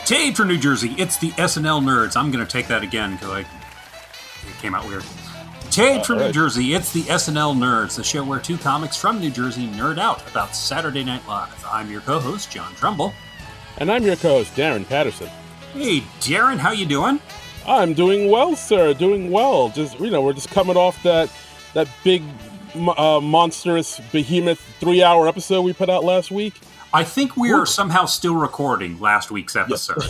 Dave from New Jersey, it's the SNL nerds. I'm going to take that again because it came out weird. Dave from New Alright. Jersey, it's the SNL nerds, the show where two comics from New Jersey nerd out about Saturday Night Live. I'm your co-host, John Trumbull. And I'm your co-host, Darren Patterson. Hey, Darren, how you doing? I'm doing well, sir. Doing well. We're just coming off that big, monstrous, behemoth 3-hour episode we put out last week. I think we are somehow still recording last week's episode.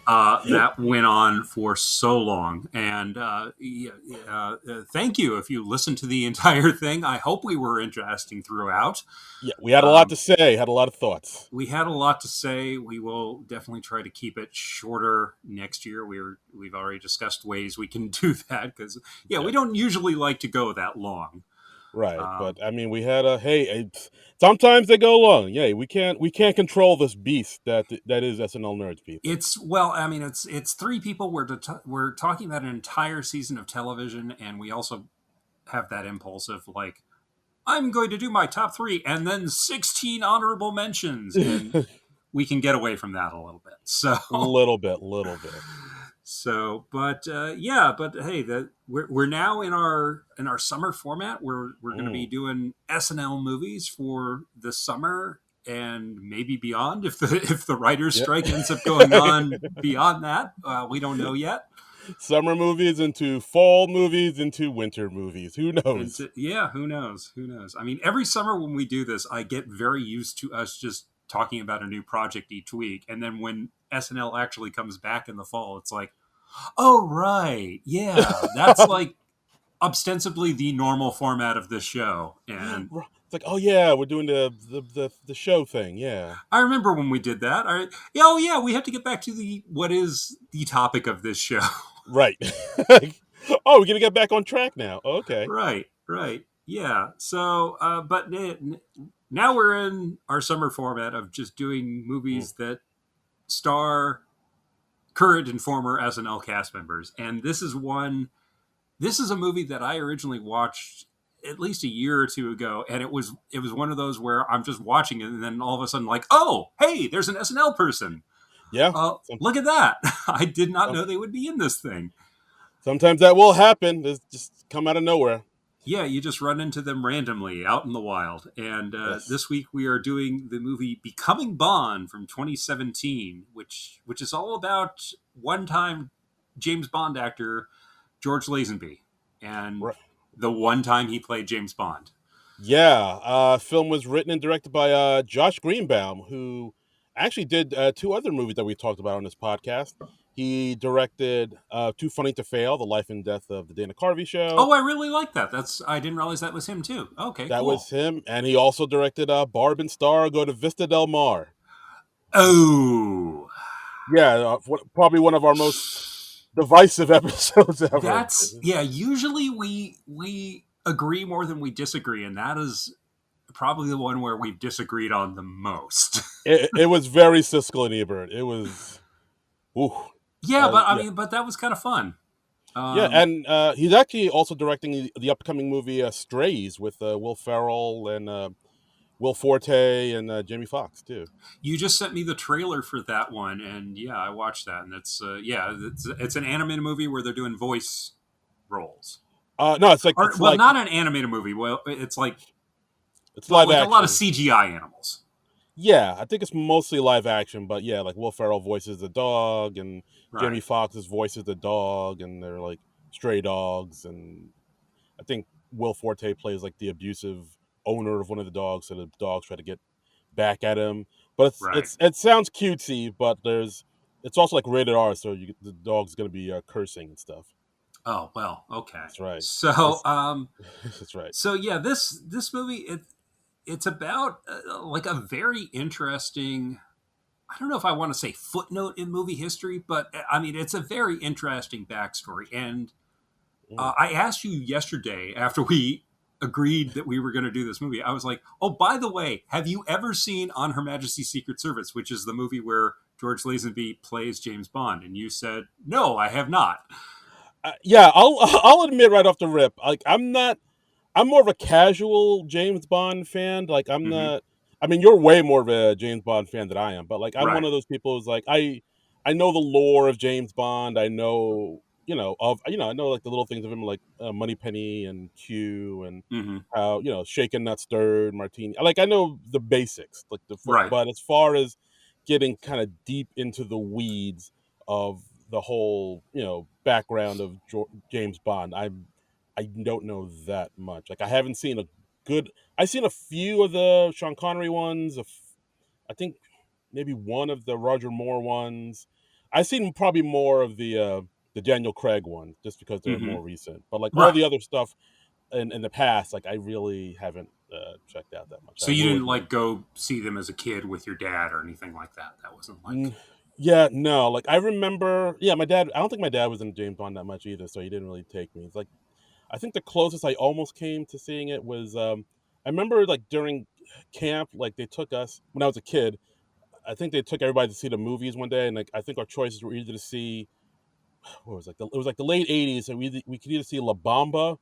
That went on for so long. And thank you if you listened to the entire thing. I hope we were interesting throughout. Yeah, we had a lot to say, had a lot of thoughts. We had a lot to say. We will definitely try to keep it shorter next year. We've already discussed ways we can do that because, we don't usually like to go that long. Right, but I mean, we had sometimes they go long. Yeah, we can't control this beast that is SNL nerds, people. It's three people. We're talking about an entire season of television, and we also have that impulse of like, I'm going to do my top 3 and then 16 honorable mentions, and we can get away from that a little bit. So a little bit. So, but hey, we're now in our summer format. We're going to be doing SNL movies for the summer and maybe beyond if the writer's strike ends up going on beyond that. We don't know yet. Summer movies into fall movies into winter movies. Who knows? Who knows? I mean, every summer when we do this, I get very used to us just talking about a new project each week, and then when SNL actually comes back in the fall, it's like, oh right, yeah, that's like ostensibly the normal format of this show. And it's like, oh yeah, we're doing the show thing. Yeah, I remember when we did that. We have to get back to what is the topic of this show. Right. Oh, we're gonna get back on track now. Okay. Right. Yeah. So, but now we're in our summer format of just doing movies that star current and former SNL cast members. And this is a movie that I originally watched at least a year or two ago. And it was one of those where I'm just watching it and then all of a sudden like, oh, hey, there's an SNL person. Yeah. Look at that. I did not know they would be in this thing. Sometimes that will happen. It's just come out of nowhere. Yeah, you just run into them randomly out in the wild. And This week we are doing the movie Becoming Bond from 2017, which is all about one-time James Bond actor George Lazenby and the one time he played James Bond. Yeah, film was written and directed by Josh Greenbaum, who actually did 2 other movies that we talked about on this podcast. He directed Too Funny to Fail, The Life and Death of the Dana Carvey Show. Oh, I really like that. I didn't realize that was him too. Okay, that cool. was him, and he also directed Barb and Star Go to Vista Del Mar. Oh, yeah, probably one of our most divisive episodes ever. Usually we agree more than we disagree, and that is probably the one where we've disagreed on the most. it was very Siskel and Ebert. It was, ooh. Yeah, but that was kind of fun. And he's actually also directing the upcoming movie Strays with Will Ferrell and Will Forte and Jamie Foxx too. You just sent me the trailer for that one, and I watched that, and it's an animated movie where they're doing voice roles. No, it's like not an animated movie. Well, it's live action. A lot of CGI animals. Yeah, I think it's mostly live action, but yeah, like Will Ferrell voices the dog, and Jamie Foxx's voices the dog, and they're like stray dogs, and I think Will Forte plays like the abusive owner of one of the dogs, so the dogs try to get back at him. But it sounds cutesy, but it's also like rated R, so the dog's gonna be cursing and stuff. Oh well, okay, that's right. So that's right. So yeah, this movie it's about like a very interesting, I don't know if I want to say footnote in movie history, but I mean, it's a very interesting backstory. And I asked you yesterday after we agreed that we were going to do this movie, I was like, oh, by the way, have you ever seen On Her Majesty's Secret Service, which is the movie where George Lazenby plays James Bond? And you said, no, I have not. Yeah, I'll admit right off the rip, like I'm more of a casual James Bond fan. Like I'm not. I mean, you're way more of a James Bond fan than I am, but like I'm one of those people who's like I I know the lore of James Bond. I know, I know like the little things of him, like Moneypenny and Q, and Hmm. how shaken not stirred, Martini. Like I know the basics, like Right. but as far as getting kind of deep into the weeds of the whole background of James Bond, I don't know that much. Like I haven't seen a good. I've seen a few of the Sean Connery ones. I think maybe one of the Roger Moore ones. I've seen probably more of the Daniel Craig one, just because they're Hmm. more recent. But like all Right. the other stuff in the past, like I really haven't checked out that much. So I you will didn't admit. like go see them as a kid with your dad or anything like that. That wasn't like. Yeah, no. Like I remember, yeah, my dad. I don't think my dad was in James Bond that much either, so he didn't really take me. It's like I think the closest I almost came to seeing it was I remember like during camp, like they took us when I was a kid. I think they took everybody to see the movies one day, and like I think our choices were either to see what was like it was like the late '80s, and we could either see La Bamba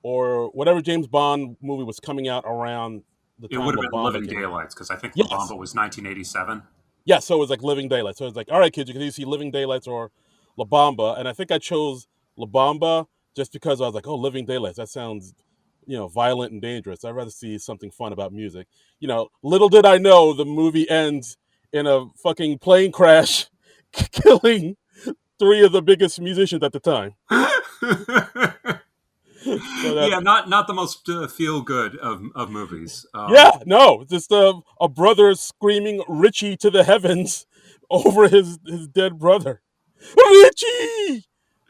or whatever James Bond movie was coming out around the It time would La have been Bamba Living came out. Daylights because I think La Yes, Bamba was 1987. yeah, so it was like Living Daylights. So it was like, all right, kids, you can either see Living Daylights or La Bamba. And I think I chose La Bamba just because I was like, oh, Living Daylights, that sounds, violent and dangerous. I'd rather see something fun about music. Little did I know the movie ends in a fucking plane crash, killing three of the biggest musicians at the time. So that, Yeah, not the most feel good of movies. yeah, no, just a brother screaming Richie to the heavens over his dead brother. Richie!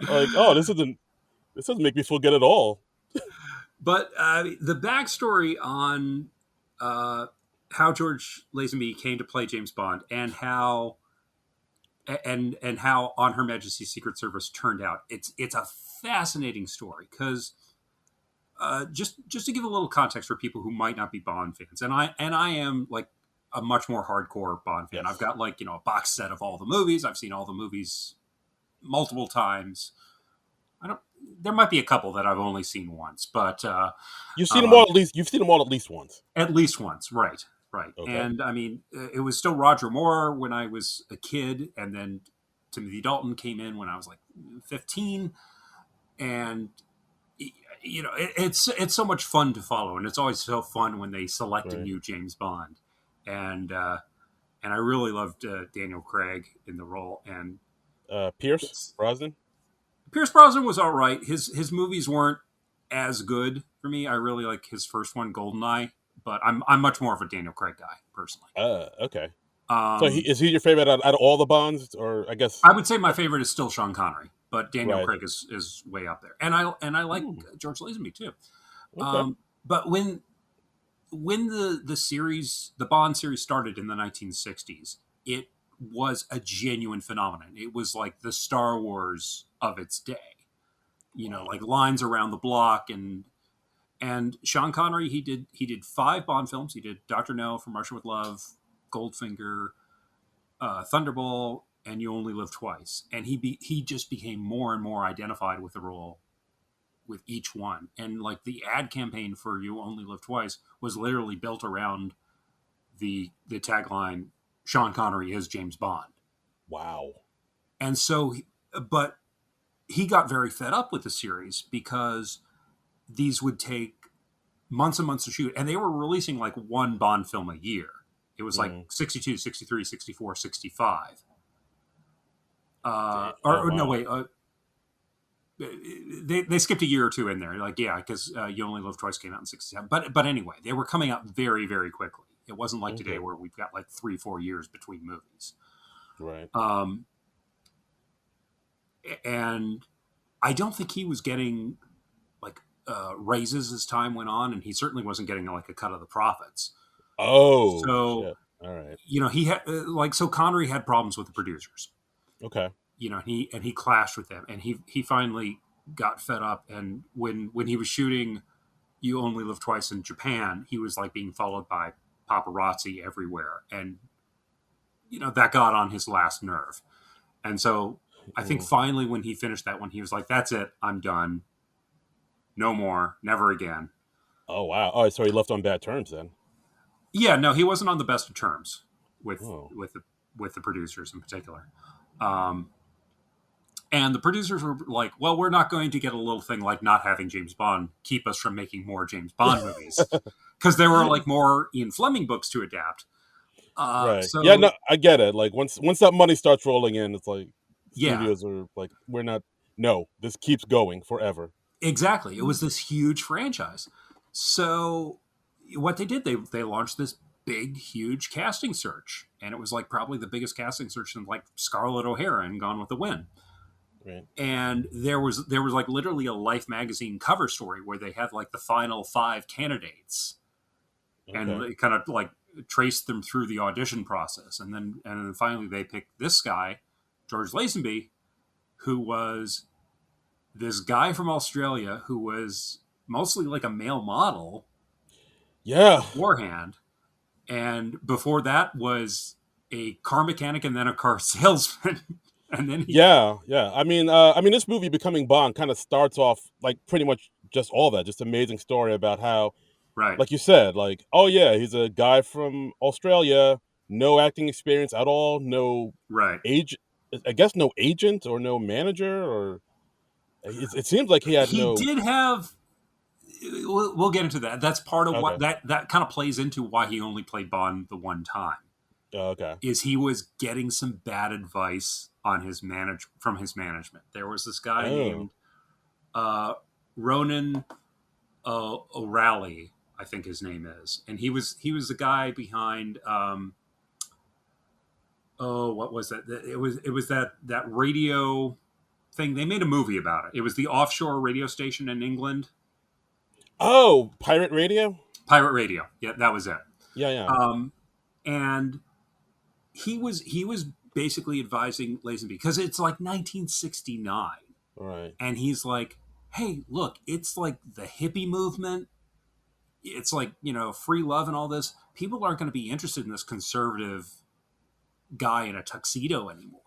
Like, oh, this doesn't make me feel good at all. But the backstory on uh, how George Lazenby came to play James Bond and how On Her Majesty's Secret Service turned out. It's a fascinating story because just to give a little context for people who might not be Bond fans, and I am like a much more hardcore Bond fan. I've Yes. got like a box set of all the movies. I've seen all the movies multiple times. I don't. There might be a couple that I've only seen once, but um, You've seen them all at least once. at least once, right? Right. Okay. And I mean, it was still Roger Moore when I was a kid, and then Timothy Dalton came in when I was like 15, and it's so much fun to follow, and it's always so fun when they select a Right. new James Bond, and I really loved Daniel Craig in the role, and Pierce it's Brosnan. Pierce Brosnan was all right. His movies weren't as good for me. I really like his first one, Goldeneye, but I'm much more of a Daniel Craig guy personally. Okay. So Um, is he your favorite out of all the Bonds, or I guess? I would say my favorite is still Sean Connery, but Daniel Right. Craig is way up there, and I like Hmm, George Lazenby too. okay. But when the Bond series started in the 1960s, it was a genuine phenomenon. It was like the Star Wars of its day. Like Wow. lines around the block, and Sean Connery, he did 5 Bond films. He did Doctor No, From Russia with Love, Goldfinger, Thunderball, and You Only Live Twice. And he just became more and more identified with the role with each one. And like the ad campaign for You Only Live Twice was literally built around the tagline Sean Connery is James Bond. Wow. And so but he got very fed up with the series because these would take months and months to shoot, and they were releasing like one Bond film a year. It was like Mm. 62, 63, 64, 65. Oh Or no, wow. wait, they skipped a year or two in there. Like, yeah, because You Only Live Twice came out in 67. But anyway, they were coming out very, very quickly. It wasn't like today Okay. where we've got like 3, 4 years between movies. Right. Um, and I don't think he was getting like raises as time went on, and he certainly wasn't getting like a cut of the profits. Oh So shit. All right. he had so Connery had problems with the producers. Okay. He clashed with them, and he finally got fed up. And when he was shooting You Only Live Twice in Japan, he was like being followed by paparazzi everywhere, and that got on his last nerve. And so I think Mm. finally when he finished that one, he was like, "That's it, I'm done. No more, never again." Oh wow. Oh, so he left on bad terms then. Yeah, no, he wasn't on the best of terms with Oh. with the with the producers in particular. Um, and the producers were like, well, we're not going to get a little thing like not having James Bond keep us from making more James Bond movies. Because there were like more Ian Fleming books to adapt. Right. Yeah, no, So, I get it. Like once that money starts rolling in, it's like yeah, studios are like, we're not. No, this keeps going forever. exactly. It was this huge franchise. So, what they did, they launched this big, huge casting search. And it was like probably the biggest casting search in like Scarlett O'Hara and Gone with the Wind. Right. And there was like literally a Life magazine cover story where they had like the final five candidates, and Okay. they kind of like traced them through the audition process, and then finally they picked this guy, George Lazenby, who was this guy from Australia who was mostly like a male model Yeah. beforehand, and before that was a car mechanic and then a car salesman, and then he Yeah. Yeah. I mean, this movie Becoming Bond kind of starts off like pretty much just all that, just amazing story about how, right, like you said, like, oh yeah, he's a guy from Australia, no acting experience at all, no right. age, I guess no agent or no manager, or it seems like he had He no. did have. We'll get into that. That's part of what Okay. that kind of plays into why he only played Bond the one time. Okay. Is he was getting some bad advice on his management. There was this guy Oh. named uh, Ronan O'Reilly, I think his name is, and he was the guy behind. Oh, what was that? It was that radio thing. They made a movie about it. It was the offshore radio station in England, Oh, pirate radio. Pirate Radio. Yeah, that was it. Yeah. Yeah. Um, and he was basically advising Lazenby because it's like 1969, All right. and he's like, "Hey, look, it's like the hippie movement. It's like free love and all this. People aren't going to be interested in this conservative guy in a tuxedo anymore."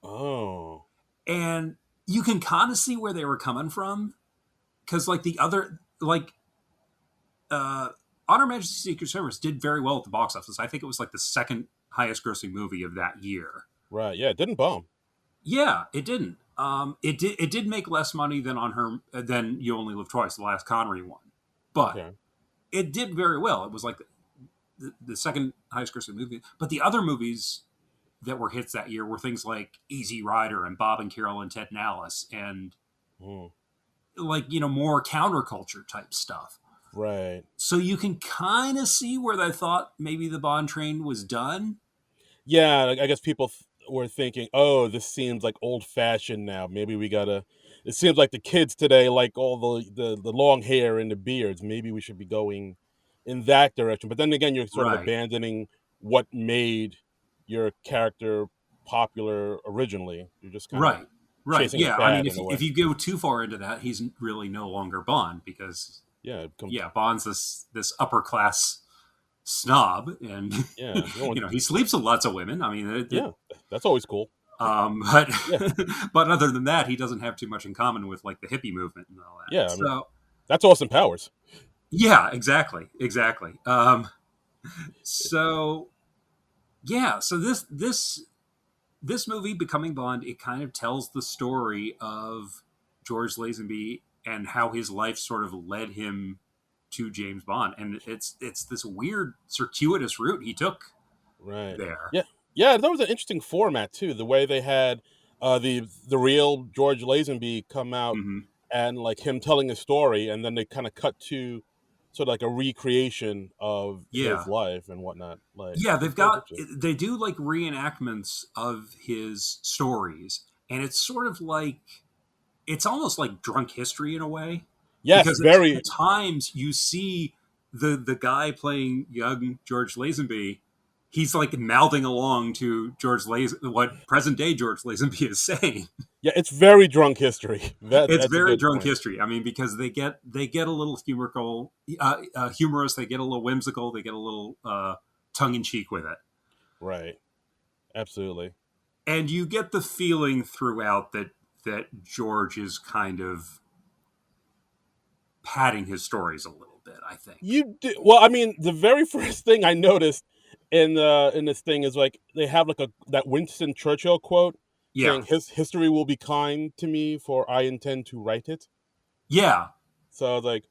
Oh. And you can kind of see where they were coming from because like the other like uh, Honor Majesty's Secret Service did very well at the box office. I think it was like the second highest grossing movie of that year. Right. Yeah. It didn't bomb. Yeah, it didn't. It did make less money than You Only Live Twice, the last Connery one, but Okay. it did very well. It was like the second highest grossing movie. But the other movies that were hits that year were things like Easy Rider and Bob and Carol and Ted and Alice, and Mm. like more counterculture type stuff. Right. So you can kind of see where they thought maybe the Bond train was done. Yeah. I guess people were thinking, oh, this seems like old fashioned now. Maybe we gotta. It seems like the kids today like all the long hair and the beards. Maybe we should be going in that direction. But then again, you're sort of Right. abandoning what made your character popular originally. You're just kind of Right. Right. chasing a Yeah. I mean, fad if in a if way. you go too far into that, he's really no longer Bond because Yeah. It becomes, yeah, Bond's this upper class snob, and yeah. You don't want, he sleeps with lots of women. I mean, yeah. That's always cool. but Yeah. but other than that, he doesn't have too much in common with like the hippie movement and all that. Yeah. I mean, So that's Austin Powers. yeah, exactly, exactly. So yeah, so this movie, Becoming Bond, it kind of tells the story of George Lazenby and how his life sort of led him to James Bond, and it's this weird circuitous route he took Right. there. Yeah. Yeah. That was an interesting format too. The way they had the real George Lazenby come out Hmm. and like him telling a story, and then they kind of cut to sort of like a recreation of his Yeah, life and whatnot. Like yeah, that was interesting. they do like reenactments of his stories, and it's sort of like it's almost like drunk history in a way Yes. because at Very. times you see the guy playing young George Lazenby, he's like mouthing along to what present day George Lazenby is saying. Yeah. It's very drunk history. It's That's a very good drunk point. history. I mean, because they get a little humorous, they get a little whimsical, they get a little tongue in cheek with it, Right. Absolutely. and you get the feeling throughout that George is kind of padding his stories a little bit. I think. You do well. I mean, the very first thing I noticed in this thing is like they have like a that Winston Churchill quote. Yeah. saying his history will be kind to me, for I intend to write it. Yeah. So I was like,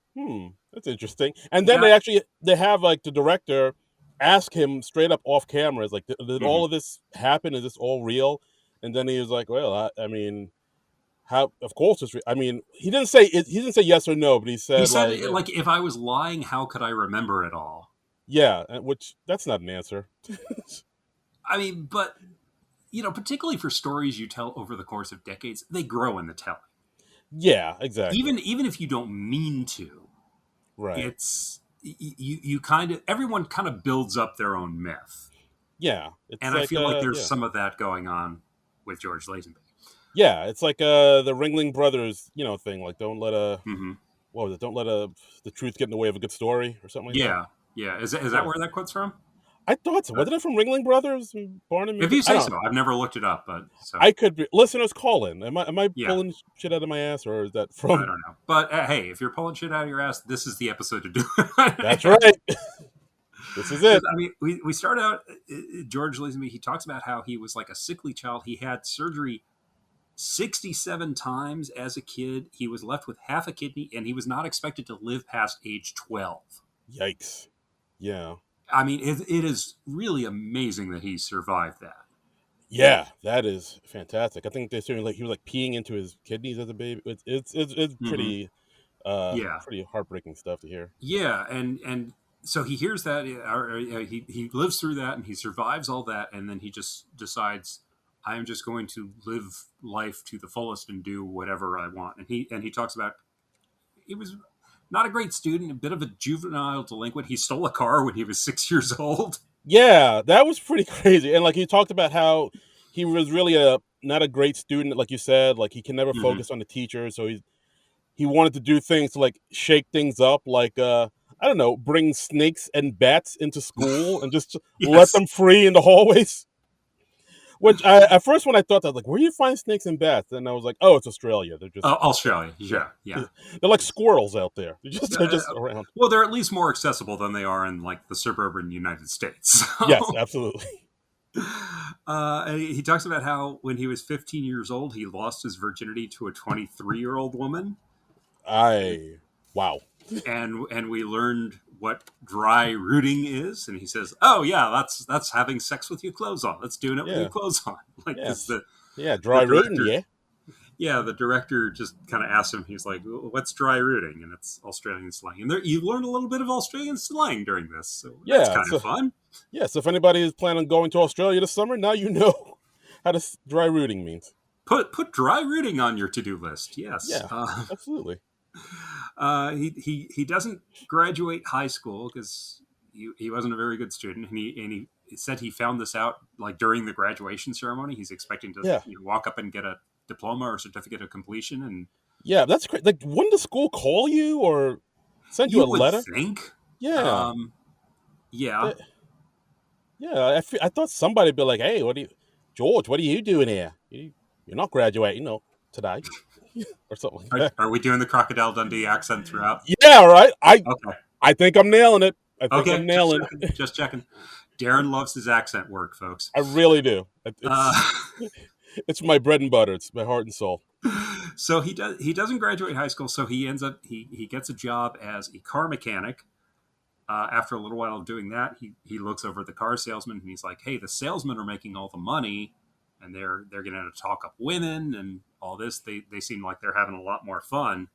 that's interesting. And then That. they have like the director ask him straight up off camera, is like, did Mhm. all of this happen? Is this all real? And then he was like, well, I mean, how? Of course it's. I mean, he didn't say it. He didn't say yes or no, but he He said said, like, like, if I was lying, how could I remember it all? yeah, which that's not an answer. I mean, but particularly for stories you tell over the course of decades, they grow in the telling. Yeah, exactly. Even if you don't mean to, Right. it's you kind of everyone kind of builds up their own myth, Yeah, it's and I like feel like there's yeah, some of that going on with George Lazenby. yeah, it's like the Ringling Brothers, thing. Like, don't let a Hmm. what was it? Don't let the truth get in the way of a good story, or something like that. Yeah, yeah. Is that Yeah, where that quote's from? I thought so. Uh, Wasn't it from Ringling Brothers and Barnum and if you I say don't. so, I've never looked it up, but so I could be. Listeners, call in. Am I yeah, pulling shit out of my ass, or is that I from? don't know. But hey, if you're pulling shit out of your ass, this is the episode to do That's it. right. This is Because it. I mean, we start out. George Lazenby. He talks about how he was like a sickly child. He had surgery 67 times as a kid. He was left with half a kidney, and he was not expected to live past age 12. Yikes. Yeah. I mean, it is really amazing that he survived that. Yeah, that is fantastic. I think they saying like he was like peeing into his kidneys as a baby. It's Hmm. Yeah, pretty heartbreaking stuff to hear. yeah, and so he hears that, he lives through that, and he survives all that, and then he just decides, I am just going to live life to the fullest and do whatever I want. And he talks about he was not a great student, a bit of a juvenile delinquent. He stole a car when he was 6 years old. Yeah, that was pretty crazy. And like he talked about how he was really a not a great student, like you said. Like he can never Hmm. focus on the teacher, so he wanted to do things to like shake things up, like I don't know, bring snakes and bats into school and just let Yes. them free in the hallways. Which at first when I thought that, I was like, where do you find snakes and bats? And I was like, oh, it's Australia. They're just Australia. yeah, Yeah, yeah. they're like squirrels out there. They're Uh, just around. well, they're at least more accessible than they are in like the suburban United States. Yes, So, absolutely. and he talks about how when he was 15 years old, he lost his virginity to a 23-year-old woman, I wow. and we learned what dry rooting is. And he says, "Oh yeah, that's having sex with your clothes on. That's doing it with your Yeah. clothes on." Like, because Yes. Yeah, the dry rooting, director, yeah. yeah, the director just kind of asked him. He's like, "What's dry rooting?" And it's Australian slang. And there, you learned a little bit of Australian slang during this, so that's Yeah. kind of So fun. yes, if anybody is planning on going to Australia this summer, now you know how to dry rooting means. Put dry rooting on your to do list. Yes. Yeah, absolutely. He doesn't graduate high school because he wasn't a very good student, and he said he found this out like during the graduation ceremony. He's expecting to Yeah. walk up and get a diploma or certificate of completion, and Yeah, that's great. Like, wouldn't the school call you or send you you a would letter? think, Yeah. um, yeah. That, yeah, I thought somebody would be like, hey, George, what are you doing here? You're not graduating, today. Or something like that. Are we doing the Crocodile Dundee accent throughout? Yeah, right. Okay, I think I'm nailing it. I think I'm okay, just nailing checking, it. just checking. Darren loves his accent work, folks. I really do. Uh, It's my bread and butter. It's my heart and soul. so he doesn't graduate high school, so he ends up he gets a job as a car mechanic. After a little while of doing that, he looks over at the car salesman, and he's like, "Hey, the salesmen are making all the money, and they're going to talk up women and all this. They seem like they're having a lot more fun.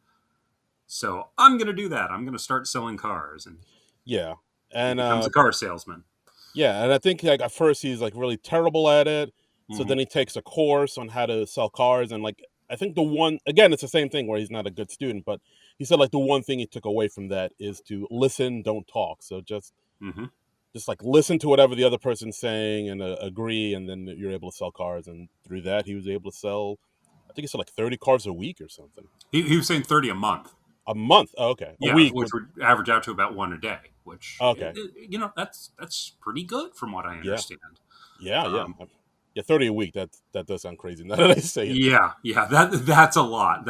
So I'm going to do that. I'm going to start selling cars." And Yeah, he and becomes a car salesman. yeah, and I think like at first he's like really terrible at it. So Hmm. then he takes a course on how to sell cars, and like I think the one again, it's the same thing where he's not a good student, but he said like the one thing he took away from that is to listen, don't talk. So Hmm. just like listen to whatever the other person's saying and agree, and then you're able to sell cars. And through that, he was able to sell. I think he said like 30 cars a week or something. He was saying 30 a month. A month. Oh, okay, a Yeah, week which would. would average out to about one a day. Which Okay, that's pretty good from what I yeah, understand. yeah. Um, Yeah, 30 a week. That does sound crazy now that I say it. yeah, that's a lot.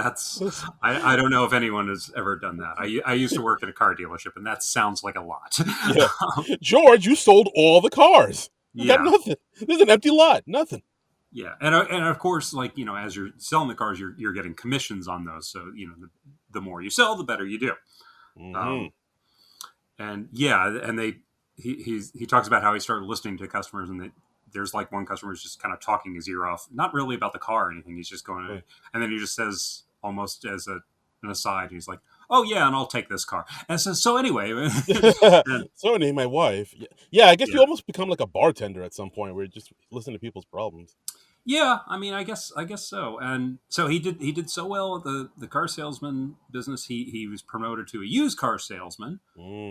I don't know if anyone has ever done that. I used to work at a car dealership, and that sounds like a lot. Yeah. George, you sold all the cars. We got Yeah, nothing. There's an empty lot. Nothing. Yeah, and of course, like, as you're selling the cars, you're getting commissions on those. So the more you sell, the better you do. Mm-hmm. Um, and yeah, and he talks about how he started listening to customers, and there's like one customer who's just kind of talking his ear off, not really about the car or anything. He's just going, Right. and then he just says almost as an aside, he's like, "Oh yeah, and I'll take this car." And so anyway, and So name my wife. Yeah. Yeah, I guess you yeah, almost become like a bartender at some point where you just listen to people's problems. yeah. I mean, I guess so. And so he did so well at the car salesman business. He was promoted to a used car salesman.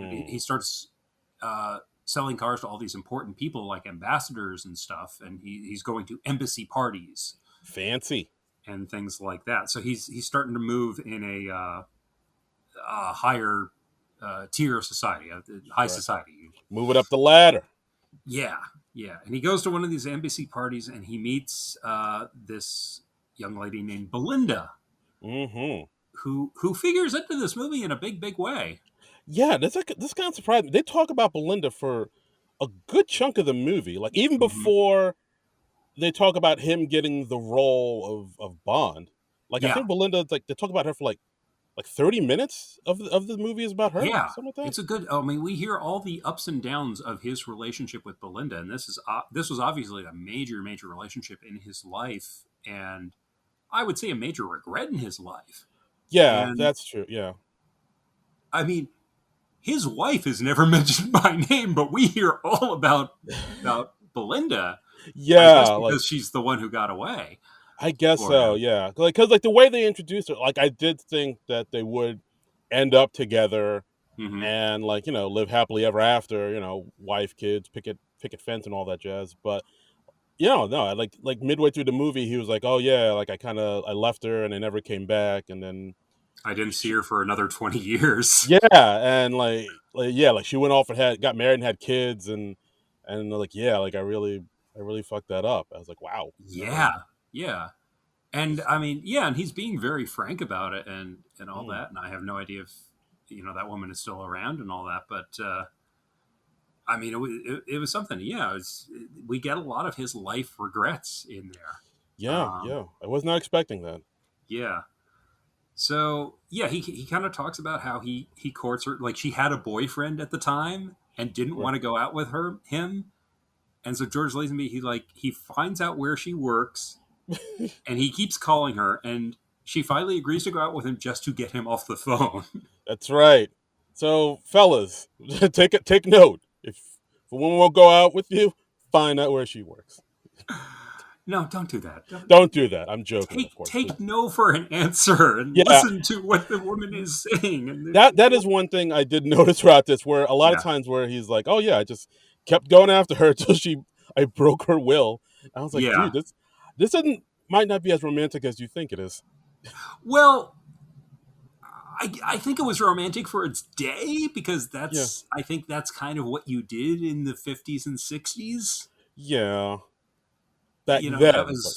He Mm, starts selling cars to all these important people like ambassadors and stuff, and he's going to embassy parties fancy. and things like that. So he's starting to move in a higher tier of society, high Right. society. Moving up the ladder. Yeah, yeah. And he goes to one of these embassy parties, and he meets this young lady named Belinda, Mm-hmm. who figures into this movie in a big way. Yeah, this kind of surprised me. They talk about Belinda for a good chunk of the movie. Like even Hmm. before they talk about him getting the role of Bond. Like I Yeah, think Belinda, like they talk about her for like 30 minutes of the movie is about her, yeah. something like that. It's a good. I mean, we hear all the ups and downs of his relationship with Belinda, and this was obviously a major relationship in his life, and I would say a major regret in his life. Yeah, And that's true. Yeah. I mean, his wife is never mentioned by name, but we hear all about Belinda. I guess Yeah, like because she's the one who got away I guess for so, him. yeah. Like cuz like the way they introduced her, like I did think that they would end up together Hmm. and like, live happily ever after, wife, kids, picket fence and all that jazz, but no, like midway through the movie he was like, "Oh yeah, like I left her and I never came back." And then I didn't see she, her for another 20 years. yeah, and like yeah, like she went off and got married and had kids and like yeah, like I really fucked that up. I was like, "Wow." Yeah, yeah. And I mean, yeah, and he's being very frank about it and all Mm, that. And I have no idea if that woman is still around and all that. But I mean, it was something. Yeah, we get a lot of his life regrets in there. yeah, Um, yeah. I was not expecting that. yeah. So yeah, he kind of talks about how he courts her. Like she had a boyfriend at the time and didn't Right. want to go out with him. And so George Lazenby, he finds out where she works and he keeps calling her, and she finally agrees to go out with him just to get him off the phone. That's right. So, fellas, take note. If a woman won't go out with you, find out where she works. No, don't do that. Don't, Don't do that. I'm joking, of course. take no for an answer and Yeah, listen to what the woman is saying. And that is one thing I did notice throughout this, where a lot of yeah, times where he's like, "Oh yeah, I just kept going after her until I broke her will." I was like, yeah. "Dude, this isn't might not be as romantic as you think it is." Well, I think it was romantic for its day because Yeah, I think that's kind of what you did in the 50s and 60s. yeah. Back You know, then, but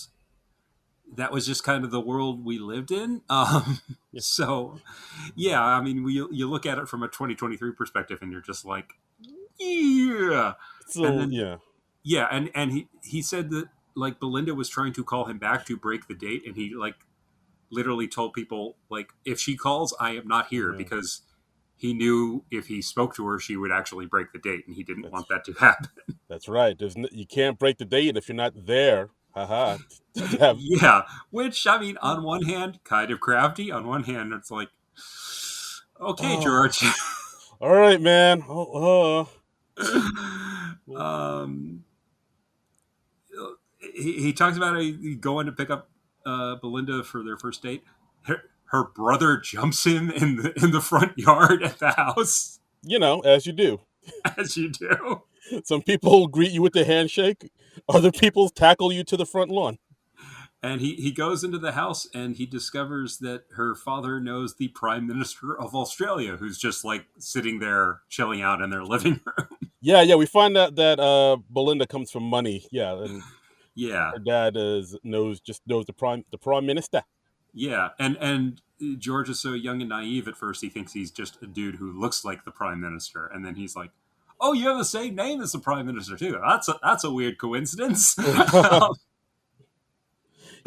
that was just kind of the world we lived in. yeah. So, yeah, I mean, you look at it from a 2023 perspective, and you're just like, yeah. And So then, yeah, yeah, and he said that like Belinda was trying to call him back to break the date, and he like literally told people like, if she calls, I am not here yeah. because he knew if he spoke to her, she would actually break the date, and he didn't want That's that to happen. That's right. You can't break the date if you're not there. Haha. To have Yeah, which I mean, on one hand, kind of crafty. On one hand, it's like, okay, oh, George. all right, man. um, he talks about going to pick up Belinda for their first date. Her brother jumps him in the front yard at the house, As you do. as you do. Some people greet you with a handshake. Other people tackle you to the front lawn. And he goes into the house and he discovers that her father knows the Prime Minister of Australia, who's just like sitting there chilling out in their living room. Yeah, yeah. We find out that Belinda comes from money. Yeah, and Yeah, her dad knows the prime minister. yeah, and George is so young and naive at first. He thinks he's just a dude who looks like the prime minister, and then he's like, "Oh, you have the same name as the prime minister too. That's a weird coincidence."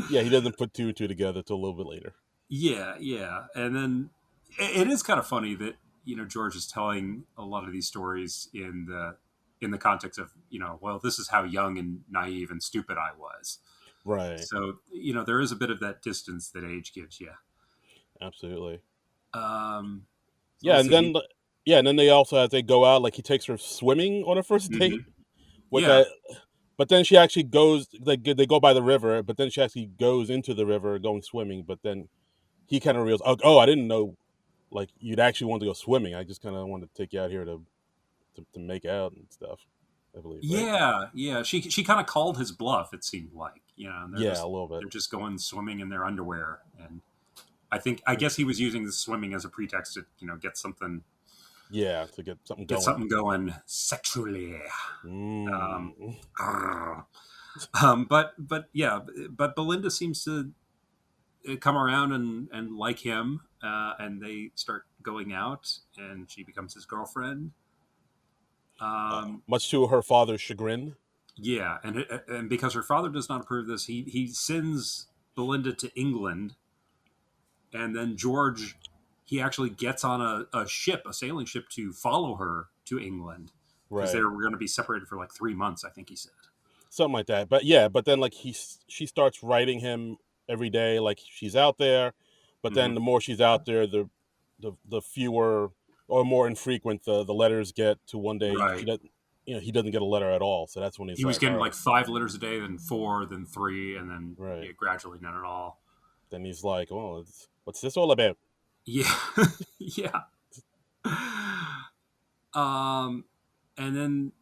Yeah, he doesn't put two and two together till a little bit later. Yeah, yeah. And then it is kind of funny that, George is telling a lot of these stories in the context of, well, this is how young and naive and stupid I was. Right. So, there is a bit of that distance that age gives you. Absolutely. Um, so Yeah, let's and see. then they also, as they go out, like he takes her swimming on a first date, Mhm. which Yeah, I but then she actually goes, like they go by the river, but then she actually goes into the river going swimming, but then he kind of realizes, oh, I didn't know like you'd actually want to go swimming. I just kind of wanted to take you out here to make out and stuff. I believe, right? yeah, yeah. She kind of called his bluff. It seemed like, and they're Yeah, a just little bit. they're just going swimming in their underwear, and I guess he was using the swimming as a pretext to get something Yeah, to get something get going. something going sexually. Um, Mm. grr. but yeah, but Belinda seems to come around and like him, and they start going out, and she becomes his girlfriend. Um, Much to her father's chagrin. yeah, and because her father does not approve of this, he sends Belinda to England, and then George, he actually gets on a ship, a sailing ship, to follow her to England because they Right. were going to be separated for like 3 months, I think he said. Something like that. But yeah, but then like she starts writing him every day, like she's out there, but then Hmm. the more she's out there, the fewer or more infrequent the letters get, to one day she Right. doesn't, he doesn't get a letter at all. So that's when he's He was like, all getting right. like 5 letters a day, then four, then three, and then Right. yeah, gradually none at all. Then he's like, oh, what's this all about? Yeah, yeah. Um, and then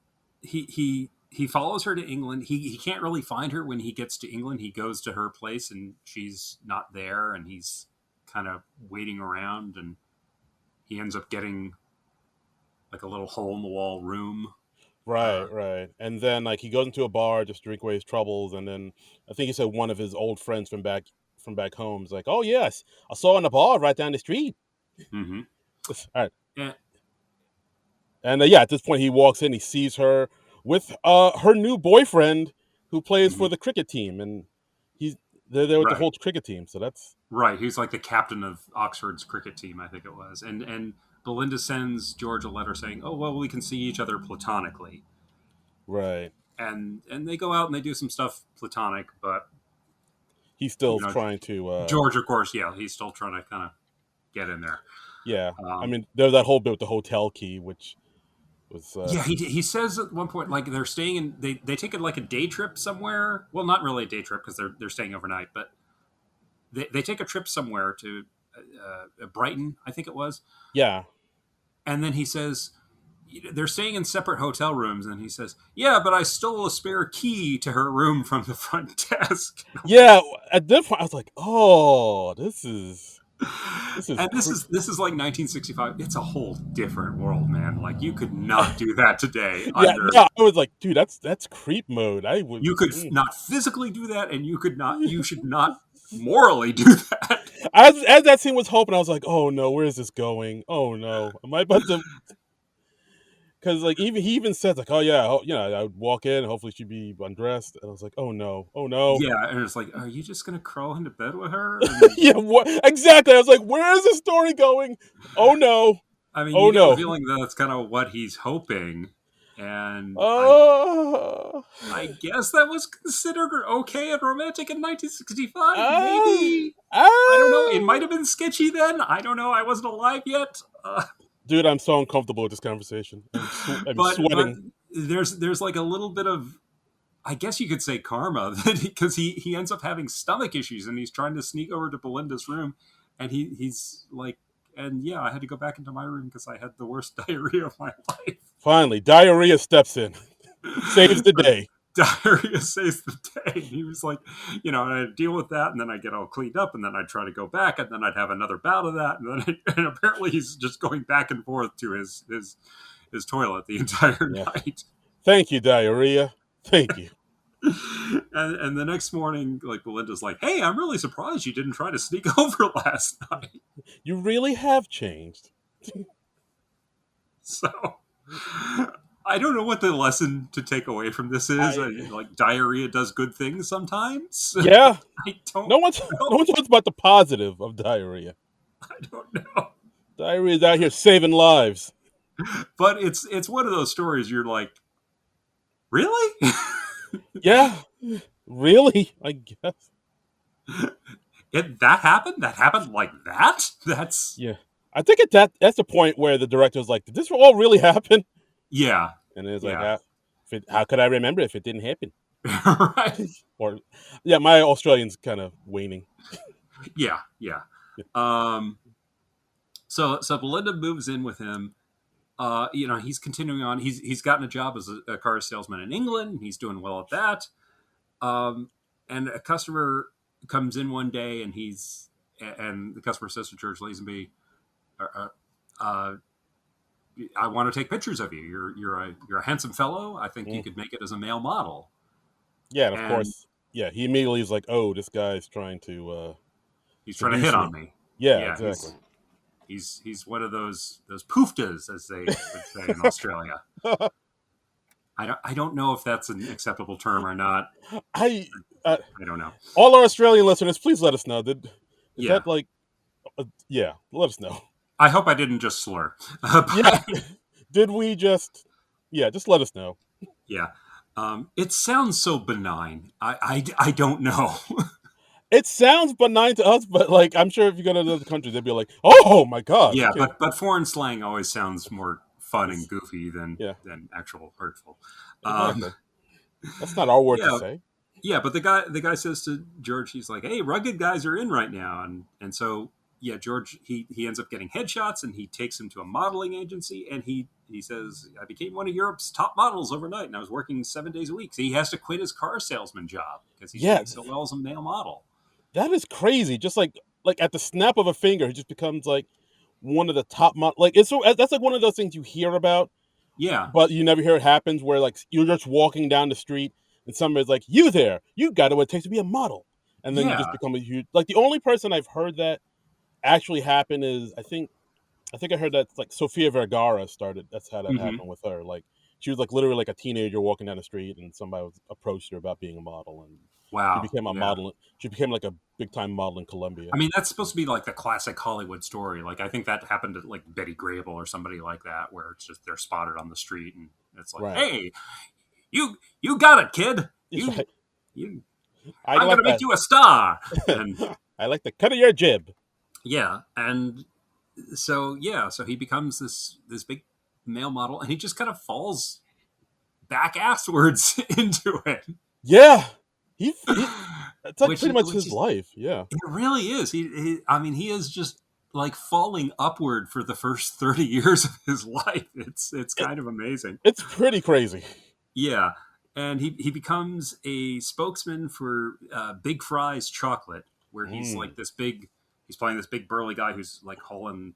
he follows her to England. He can't really find her when he gets to England. He goes to her place and she's not there, and he's kind of waiting around, and he ends up getting like a little hole in the wall room. Right, Uh, right. And then like he goes into a bar just to drink away his troubles, and then I think he said one of his old friends from back home is like, oh yes, I saw in a bar right down the street. mm-hmm. All right. And, And yeah, at this point, he walks in, he sees her with her new boyfriend who plays mm-hmm. for the cricket team, and he's they're there with the Right, whole cricket team. So that's right. He's like the captain of Oxford's cricket team, I think it was. And Belinda sends George a letter saying, "Oh well, we can see each other platonically." right. And they go out and they do some stuff platonic, but He's you still know trying to, George, of course, yeah, he's still trying to kind of get in there. yeah. I Um, mean, there's that whole bit with the hotel key, which was, yeah, he says at one point like they're staying in they take it like a day trip somewhere. Well, not really a day trip because they're staying overnight, but they take a trip somewhere to Brighton, I think it was, yeah, and then he says they're staying in separate hotel rooms, and he says, "Yeah, but I stole a spare key to her room from the front desk." yeah. At this point, I was like, oh, this is And this cr- is this is like 1965. It's a whole different world, man. Like you could not do that today. yeah. Under No, I was like, dude, that's creep mode. I would. You could not physically do that, and you should not morally do that. As that scene was hoping, I was like, oh no, where is this going? Oh no, am I about to? Because like even he even says like, oh yeah, I would walk in, hopefully she'd be undressed, and I was like, oh no, oh no. Yeah, and it's like, are you just gonna crawl into bed with her? And Yeah, what exactly? I was like, where is the story going? Oh no, I mean, oh you get the no. feeling that that's kind of what he's hoping, and Uh, I guess that was considered okay and romantic in 1965. uh, Maybe I don't know. It uh. might have been sketchy then. I don't know. I wasn't alive yet. Dude, I'm so uncomfortable with this conversation. I'm But sweating. there's like a little bit of, I guess you could say, karma, because he ends up having stomach issues and he's trying to sneak over to Belinda's room, and he's like, and yeah, I had to go back into my room because I had the worst diarrhea of my life. Finally, diarrhea steps in, saves the But day. diarrhea saves the day. And he was like, and I'd deal with that, and then I'd get all cleaned up, and then I'd try to go back, and then I'd have another bout of that, and then and apparently he's just going back and forth to his toilet the entire Yeah. night. Thank you, diarrhea. Thank you. And the next morning, like Belinda's like, "Hey, I'm really surprised you didn't try to sneak over last night." You really have changed. So, I don't know what the lesson to take away from this is. I Like diarrhea does good things sometimes. yeah. I don't No one's no know. one talks about the positive of diarrhea. I don't know. Diarrhea is out here saving lives. But it's one of those stories you're like, really? Yeah, really. I guess. That happened? That happened like that? That's Yeah, I think that's the point where the director was like, "Did this all really happen?" yeah. And it's like, Yeah. how could I remember if it didn't happen? Right. Or, yeah, my Australian's kind of waning. Yeah, yeah. Um so Belinda moves in with him. He's continuing on. He's gotten a job as a car salesman in England. He's doing well at that. And a customer comes in one day, and the customer says to George Lazenby, uh, uh, "I want to take pictures of you. You're a handsome fellow. I think you Mm. could make it as a male model." Yeah, and of And course, yeah, he immediately is like, "Oh, this guy's trying to he's trying to hit seduce on me." me. Yeah, Yeah, exactly. he's one of those pooftas, as they would say in Australia. I don't know if that's an acceptable term or not. I uh, I don't know. all our Australian listeners, please let us know. Is Yeah, that like, yeah, let us know. I hope I didn't just slur. Yeah, But, did we just? Yeah, just let us know. yeah, it sounds so benign. I don't know. It sounds benign to us, but like I'm sure if you go to another country, they'd be like, "Oh my god, you Yeah, can't." but foreign slang always sounds more fun and It's, goofy than yeah, actual hurtful. Um, exactly. That's not our word to yeah, say. yeah, but the guy says to George, he's like, "Hey, rugged guys are in right now," and so yeah, George he ends up getting headshots, and he takes him to a modeling agency, and he says, "I became one of Europe's top models overnight, and I was working 7 days a week." So he has to quit his car salesman job because he's Yeah, doing so well as a male model. that is crazy. Just like at the snap of a finger, he just becomes like one of the top like it's so that's like one of those things you hear about, Yeah, but you never hear it happens. Where like you're just walking down the street and somebody's like, "You there? You got what it takes to be a model," and then you just yeah, become a huge. Like the only person I've heard that actually happen is I think I heard that like Sofia Vergara started. That's how that hmm happened with her. Like she was like literally like a teenager walking down the street, and somebody approached her about being a model, and she wow, became a yeah. model. She became like a big time model in Colombia. I mean, that's supposed to be like the classic Hollywood story. Like, I think that happened to like Betty Grable or somebody like that, where it's just they're spotted on the street, and it's like, Right. "Hey, you got it, kid. That's right. You, I I'm like gonna make that. you a star." And I like the cut of your jib. yeah, and so he becomes this big male model, and he just kind of falls back asswards into it, Yeah. He that's like which pretty much which his is life. Yeah. it really is. I mean, he is just like falling upward for the first 30 years of his life. It's It, kind of amazing. it's pretty crazy. Yeah. And he becomes a spokesman for Big Fry's Chocolate, where Mm, he's playing this big burly guy who's like hauling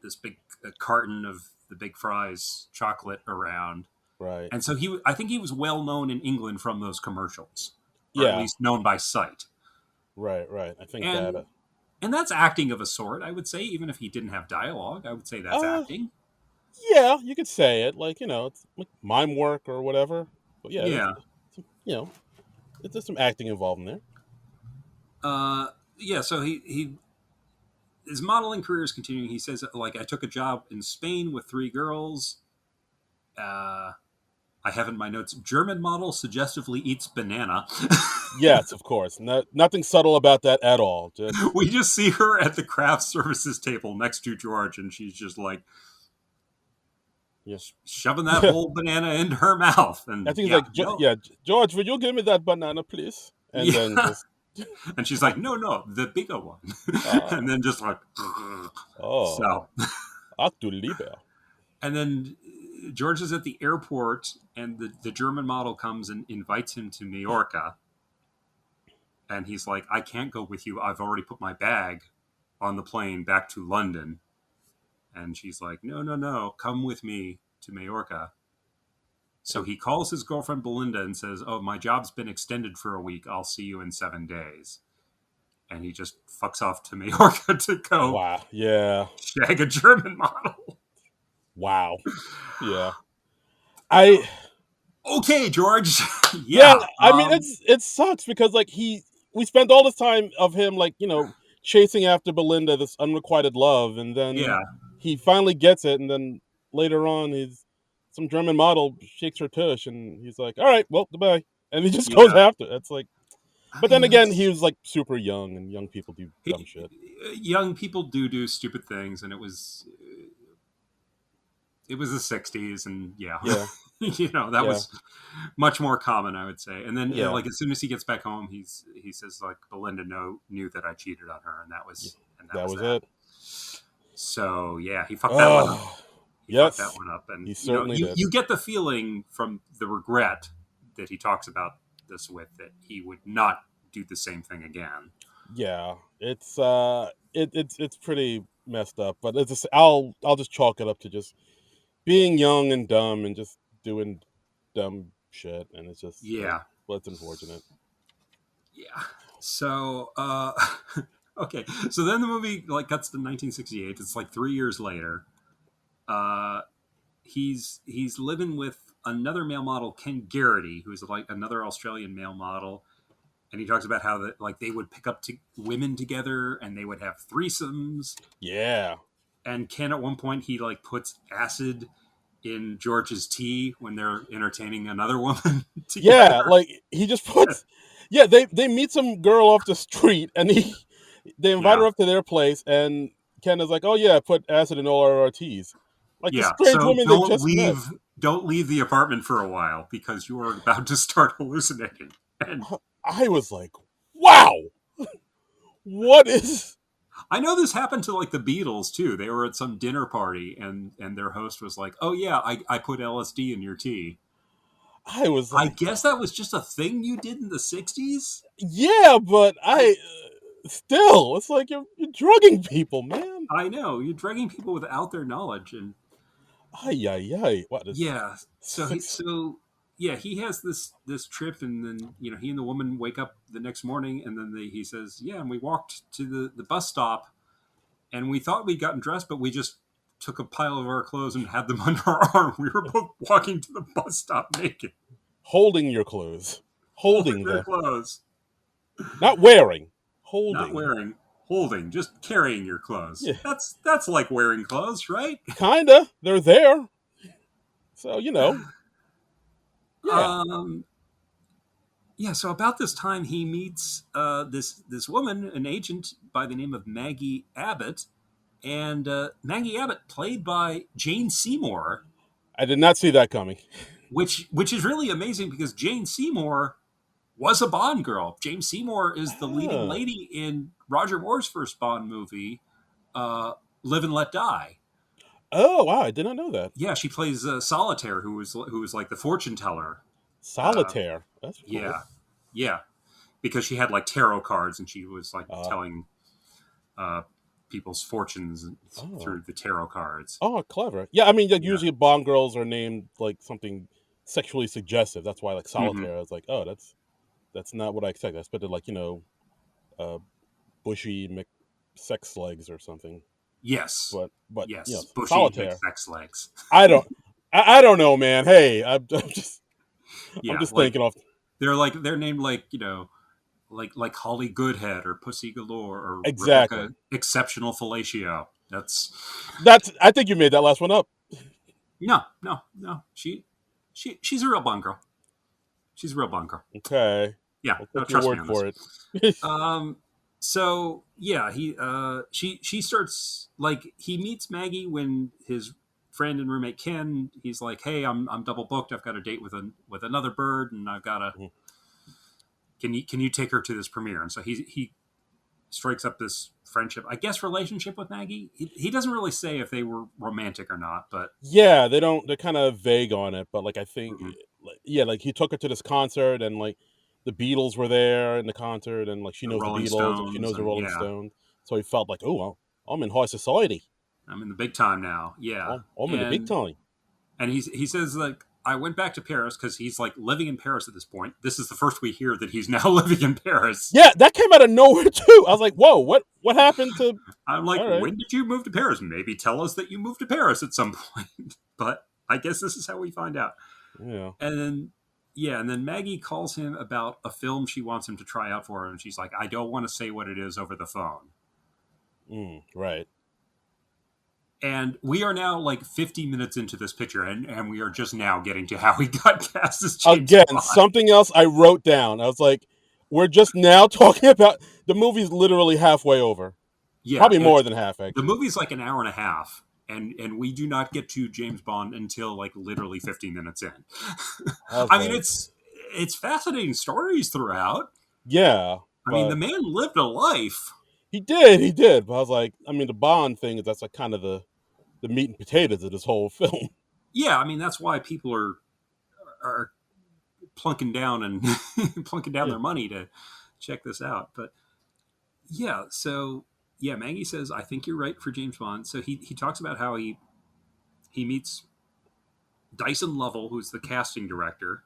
this big carton of the Big Fry's chocolate around. right. And so I think he was well known in England from those commercials, or at Yeah. least known by sight. Right. Right. I think that. And and that's acting of a sort, I would say. Even if he didn't have dialogue, I would say that's Uh. acting. Yeah. You could say it. Like it's like mime work or whatever. But yeah, Yeah. you know, there's some acting involved in there. Yeah. So he his modeling career is continuing. He says, like, I took a job in Spain with three girls. Uh, I have in my notes, German model suggestively eats banana. Yes, of course. Nothing subtle about that at all. Just We just see her at the craft services table next to George, and she's just like yeah. shoving that whole banana into her mouth. I And think it's yeah, like, no. yeah, George, will you give me that banana, please? And then Yeah. just, And she's like, no, no, the bigger one. And uh, then just like, oh, so. ach du Lieber. And then George is at the airport, and the German model comes and invites him to Majorca. And he's like, I can't go with you. I've already put my bag on the plane back to London. And she's like, no, no, no, come with me to Majorca. So And he calls his girlfriend Belinda and says, oh, my job's been extended for a week. I'll see you in 7 days. And he just fucks off to Majorca to go wow, yeah, shag a German model. wow, yeah. I Okay, George. Yeah, Yeah. I mean it sucks because like we spent all this time of him like, chasing after Belinda, this unrequited love, and then Yeah. he finally gets it, and then later on he's some German model shakes her tush and he's like, "All right, well, goodbye." And he just goes Yeah. after it. It's like, I but mean, then again, he that's was like super young and young people do dumb he, shit. young people do stupid things, and it was the '60s, and yeah, Yeah. that Yeah. was much more common, I would say. And then Yeah. like as soon as he gets back home, he says like Belinda knew that I cheated on her, and Yeah. that That was was that. it. So yeah, he fucked that one up. Oh, He fucked that yes. one up, and He certainly did. you get the feeling from the regret that he talks about this with that he would not do the same thing again. Yeah, it's pretty messed up, but it's just, I'll just chalk it up to just being young and dumb and just doing dumb shit, and it's just like, Yeah, well, it's unfortunate. yeah. So okay, so then the movie like cuts to 1968. It's like 3 years later. Uh, he's living with another male model, Ken Garrity, who's like another Australian male model, and he talks about how that like they would pick up women together and they would have threesomes. Yeah, And Ken at one point he like puts acid in George's tea when they're entertaining another woman yeah, together. like he just puts, yeah, they meet some girl off the street, and they invite Yeah, her up to their place, and Ken is like, oh yeah, put acid in all our teas, like the yeah. strange So woman they just met. don't leave the apartment for a while because you are about to start hallucinating. And I was like, wow, what is? I know this happened to like the Beatles too. They were at some dinner party and their host was like, "Oh yeah, I put LSD in your tea." I was I like, guess that was just a thing you did in the '60s. yeah, but I still, it's like you're drugging people, man. I know you're drugging people without their knowledge, and Ay, ay, ay. What is yeah. six? Yeah, he has this trip, and then he and the woman wake up the next morning, and then he says, "Yeah," and we walked to the bus stop, and we thought we'd gotten dressed, but we just took a pile of our clothes and had them under our arm. We were both walking to the bus stop naked, Holding your clothes. holding Holding their them. clothes, Not wearing. not Holding. wearing, holding, just carrying your clothes. Yeah. That's like wearing clothes, right? Kinda. They're there. So, yeah. Um, yeah. So about this time, he meets this woman, an agent by the name of Maggie Abbott, and Maggie Abbott, played by Jane Seymour, I did not see that coming. which is really amazing because Jane Seymour was a Bond girl. James Seymour is the leading Ah. lady in Roger Moore's first Bond movie, uh, Live and Let Die. Oh, wow. I did not know that. Yeah, she plays Solitaire, who was like the fortune teller. Uh, Solitaire. That's cool. yeah, yeah, because she had like tarot cards and she was like Uh, telling uh, people's fortunes oh. through the tarot cards. Oh, clever. Yeah, I mean, like, Yeah. usually Bond girls are named like something sexually suggestive. That's why, like, Hmm. Solitaire. I was like, oh, that's not what I expected. I expected, like, uh, bushy sex legs or something. Yes. But Yes. Bushy Solitaire. McSex legs. I don't I don't know, man. Hey, I'm Yeah, just like thinking off. they're named like like Holly Goodhead or Pussy Galore or Exactly. Rebecca Exceptional Fellatio. That's That's I think you made that last one up. no. She's a real Bond girl. She's a real Bond girl. Okay, Yeah, I'll no, take your trust me word on this. for it. Um, so yeah, she starts like he meets Maggie when his friend and roommate Ken. He's like, "Hey, I'm double booked. I've got a date with another bird, and I've got to. Can you take her to this premiere?" And so he strikes up this friendship, I guess, relationship with Maggie. He doesn't really say if they were romantic or not, but Yeah, they don't. They're kind of vague on it, but like I think, mhm. yeah, like he took her to this concert, and like the Beatles were there in the concert, and like she The knows the Rolling Beatles, and she Stones, knows the and Rolling yeah, Stones, so he felt like, oh, well, I'm in high society. I'm in the big time now. Yeah, I'm in the big time. and he says like I went back to Paris because he's like living in Paris at this point. This is the first we hear that he's now living in Paris. Yeah, that came out of nowhere too. I was like, whoa, what happened to? I'm like, All right. when did you move to Paris? Maybe tell us that you moved to Paris at some point. But I guess this is how we find out. Yeah. And then, yeah, and then Maggie calls him about a film she wants him to try out for her, and she's like, I don't want to say what it is over the phone. Right. And we are now like 50 minutes into this picture, and we are just now getting to how he got cast as James Again, Bond. something else I wrote down. I was like, we're just now talking about the movie's literally halfway over. Yeah, Probably more it's than half, the actually. movie's like an hour and a half, and we do not get to James Bond until like literally 15 minutes in. I was I mean, like, it's fascinating stories throughout. yeah, I mean, the but man lived a life. he did. But I was like, I mean, the Bond thing is that's like kind of the meat and potatoes of this whole film. Yeah, I mean that's why people are plunking down and plunking down Yeah, their money to check this out. But yeah, so yeah, Maggie says, I think you're right for James Bond. So he talks about how he meets Dyson Lovell, who's the casting director,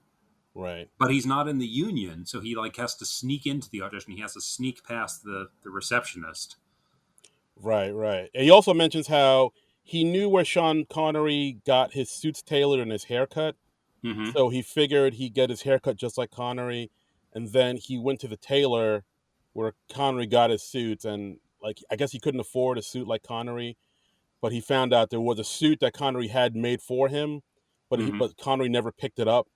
right, but he's not in the union, so he like has to sneak into the audition. He has to sneak past the receptionist. right. And he also mentions how he knew where Sean Connery got his suits tailored and his haircut. Mm-hmm. So he figured he'd get his haircut just like Connery, and then he went to the tailor where Connery got his suits, and like I guess he couldn't afford a suit like Connery, but he found out there was a suit that Connery had made for him, Mm-hmm. but Connery never picked it up,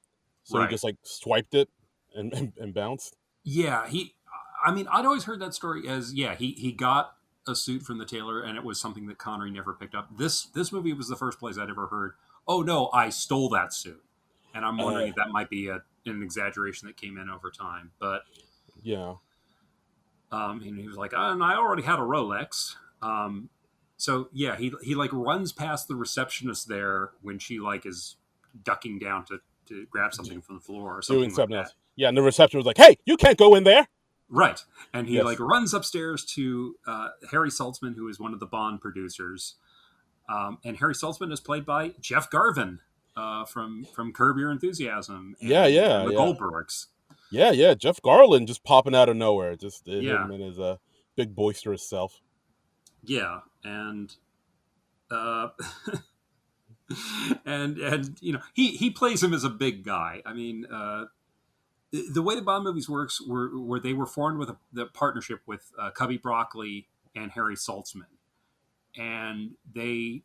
so he Right. just like swiped it and bounced. Yeah. I mean, I'd always heard that story as yeah, he got a suit from the tailor, and it was something that Connery never picked up. This movie was the first place I'd ever heard. Oh no, I stole that suit, and I'm wondering Uh, if that might be an exaggeration that came in over time. But yeah, and he was like, and I already had a Rolex. So yeah, he like runs past the receptionist there when she like is ducking down to grab something from the floor or doing something like something that. else. Yeah, and the reception was like, "Hey, you can't go in there." Right. And he like Yes. runs upstairs to Harry Saltzman, who is one of the Bond producers. And Harry Saltzman is played by Jeff Garvin from Curb Your Enthusiasm Yeah, and yeah, the yeah. Goldbergs. Yeah. Jeff Garland just popping out of nowhere. Just Yeah. him and his big boisterous self. Yeah. And uh, and you know he plays him as a big guy. I mean, the way the Bond movies works were they were formed with the partnership with Cubby Broccoli and Harry Saltzman, and they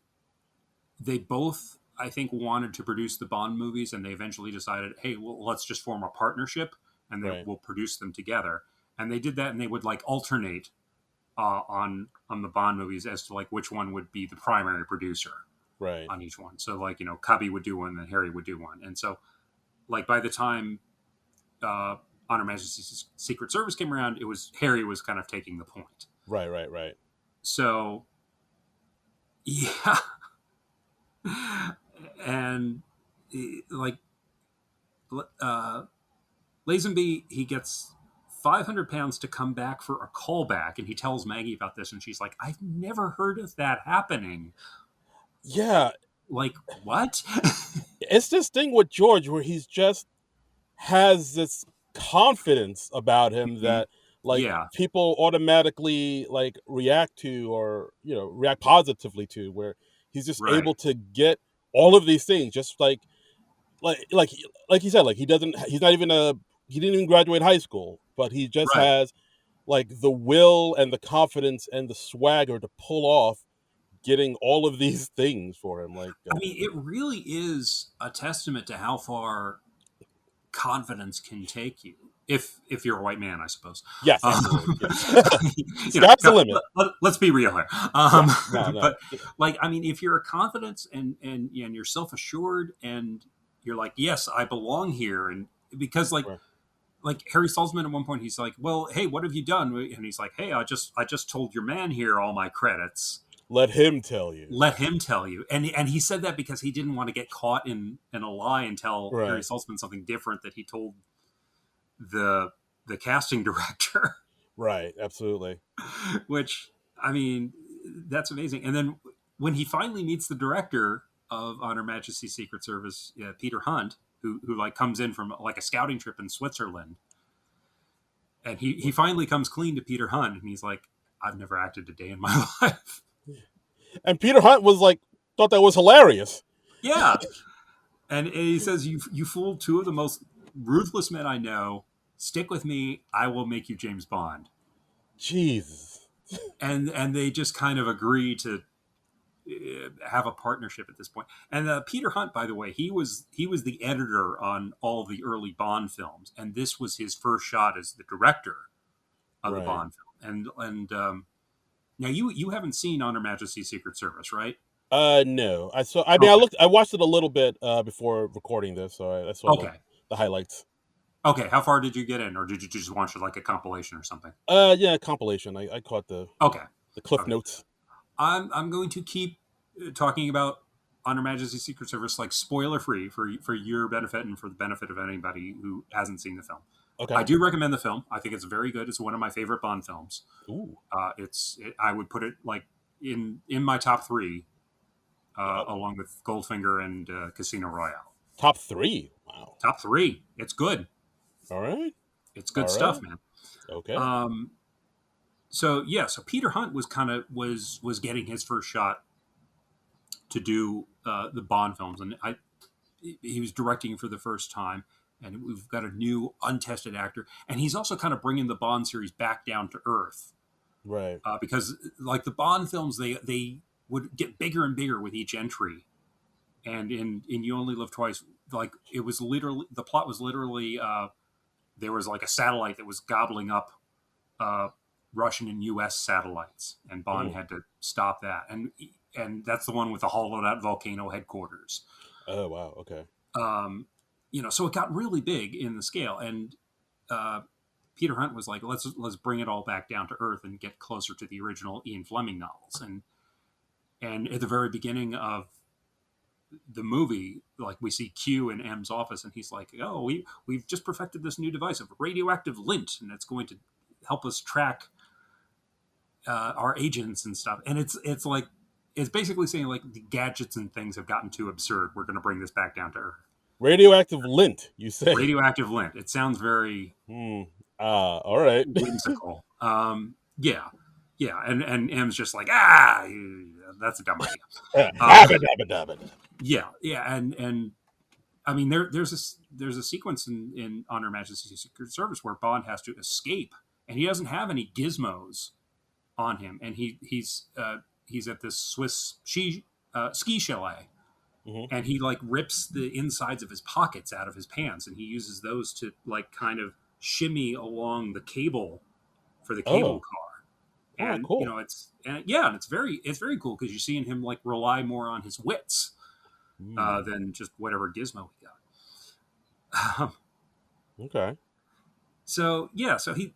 both I think wanted to produce the Bond movies, and they eventually decided, hey, well, let's just form a partnership, and they Right, will produce them together. And they did that, and they would like alternate on the Bond movies as to like which one would be the primary producer right. on each one. So like Cubby would do one, then Harry would do one, and so like by the time Honor Majesty's Secret Service came around, it was Harry was kind of taking the point. Right. So yeah, and like uh, Lazenby, he gets £500 to come back for a callback, and he tells Maggie about this, and she's like, "I've never heard of that happening." Yeah, Like what? it's this thing with George where he's just has this confidence about him Mhm. that like Yeah, people automatically like react to or react positively to, where he's just right, able to get all of these things just like he said, like he didn't even graduate high school, but he just right. has like the will and the confidence and the swagger to pull off getting all of these things for him. Like, I mean, it really is a testament to how far confidence can take you. If you're a white man, I suppose. yes, Um, absolutely, yes. you know, Sky's the limit. let's be real here. Yeah, no, But like, I mean, if you're a confidence and you're self assured and you're like, yes, I belong here, and because right. like Harry Salzman at one point, he's like, well, hey, what have you done? And he's like, hey, I just told your man here all my credits. Let him tell you. Let him tell you. And he said that because he didn't want to get caught in a lie and tell Harry Right, Saltzman something different that he told the the casting director. right, absolutely. Which I mean, that's amazing. And then when he finally meets the director of On Her Majesty's Secret Service, Peter Hunt, who like comes in from like a scouting trip in Switzerland, and he finally comes clean to Peter Hunt, and he's like, I've never acted a day in my life. And Peter Hunt was like, thought that was hilarious. Yeah, And he says, you fooled two of the most ruthless men I know. Stick with me. I will make you James Bond." Jesus. And they just kind of agree to have a partnership at this point. And Peter Hunt, by the way, he was the editor on all the early Bond films, and this was his first shot as the director of the Right. Bond film. And now you haven't seen On Her Majesty's Secret Service, right? No. I saw. I mean, Okay. I watched it a little bit before recording this, so I saw like Okay. the highlights. Okay. How far did you get in, or did you just watch it like a compilation or something? Yeah, compilation. I caught Okay. the cliff Okay. notes. I'm going to keep talking about On Her Majesty's Secret Service like spoiler free for your benefit and for the benefit of anybody who hasn't seen the film. Okay. I do recommend the film. I think it's very good. It's one of my favorite Bond films. Ooh. I would put it like in my top three, Uh, along with Goldfinger and Casino Royale. top three. Wow. Top three. It's good. All right. It's good All stuff, right. man. Okay. Um, so yeah, so Peter Hunt was kind of was getting his first shot to do the Bond films, and he was directing for the first time. And we've got a new untested actor, and he's also kind of bringing the Bond series back down to earth, Right. because like the Bond films, they would get bigger and bigger with each entry, and in You Only Live Twice, like it was literally the plot was literally there was like a satellite that was gobbling up uh, Russian and U.S. satellites, and Bond Mm. had to stop that, and that's the one with the hollowed out volcano headquarters. Oh wow. Okay. Um, so it got really big in the scale, and uh, Peter Hunt was like, let's bring it all back down to earth and get closer to the original Ian Fleming novels. And at the very beginning of the movie, like we see Q in M's office, and he's like, "Oh, we've just perfected this new device of radioactive lint, and it's going to help us track our agents and stuff." And it's like it's basically saying like the gadgets and things have gotten too absurd. We're going to bring this back down to earth. Radioactive lint. You say? Radioactive lint. It sounds very Hmm. All right. whimsical. Yeah, yeah, and M's just like, that's a dumb idea. Dabba, dabba, dabba. Yeah, yeah, and I mean there's a sequence in On Her Majesty's Secret Service where Bond has to escape, and he doesn't have any gizmos on him, and he's at this Swiss ski chalet, Mhm. and he like rips the insides of his pockets out of his pants, and he uses those to like kind of shimmy along the cable for the cable Oh. car. All right. And Cool. and it's very cool because you're seeing him like rely more on his wits Hmm. than just whatever gizmo he got. Okay. So yeah, so he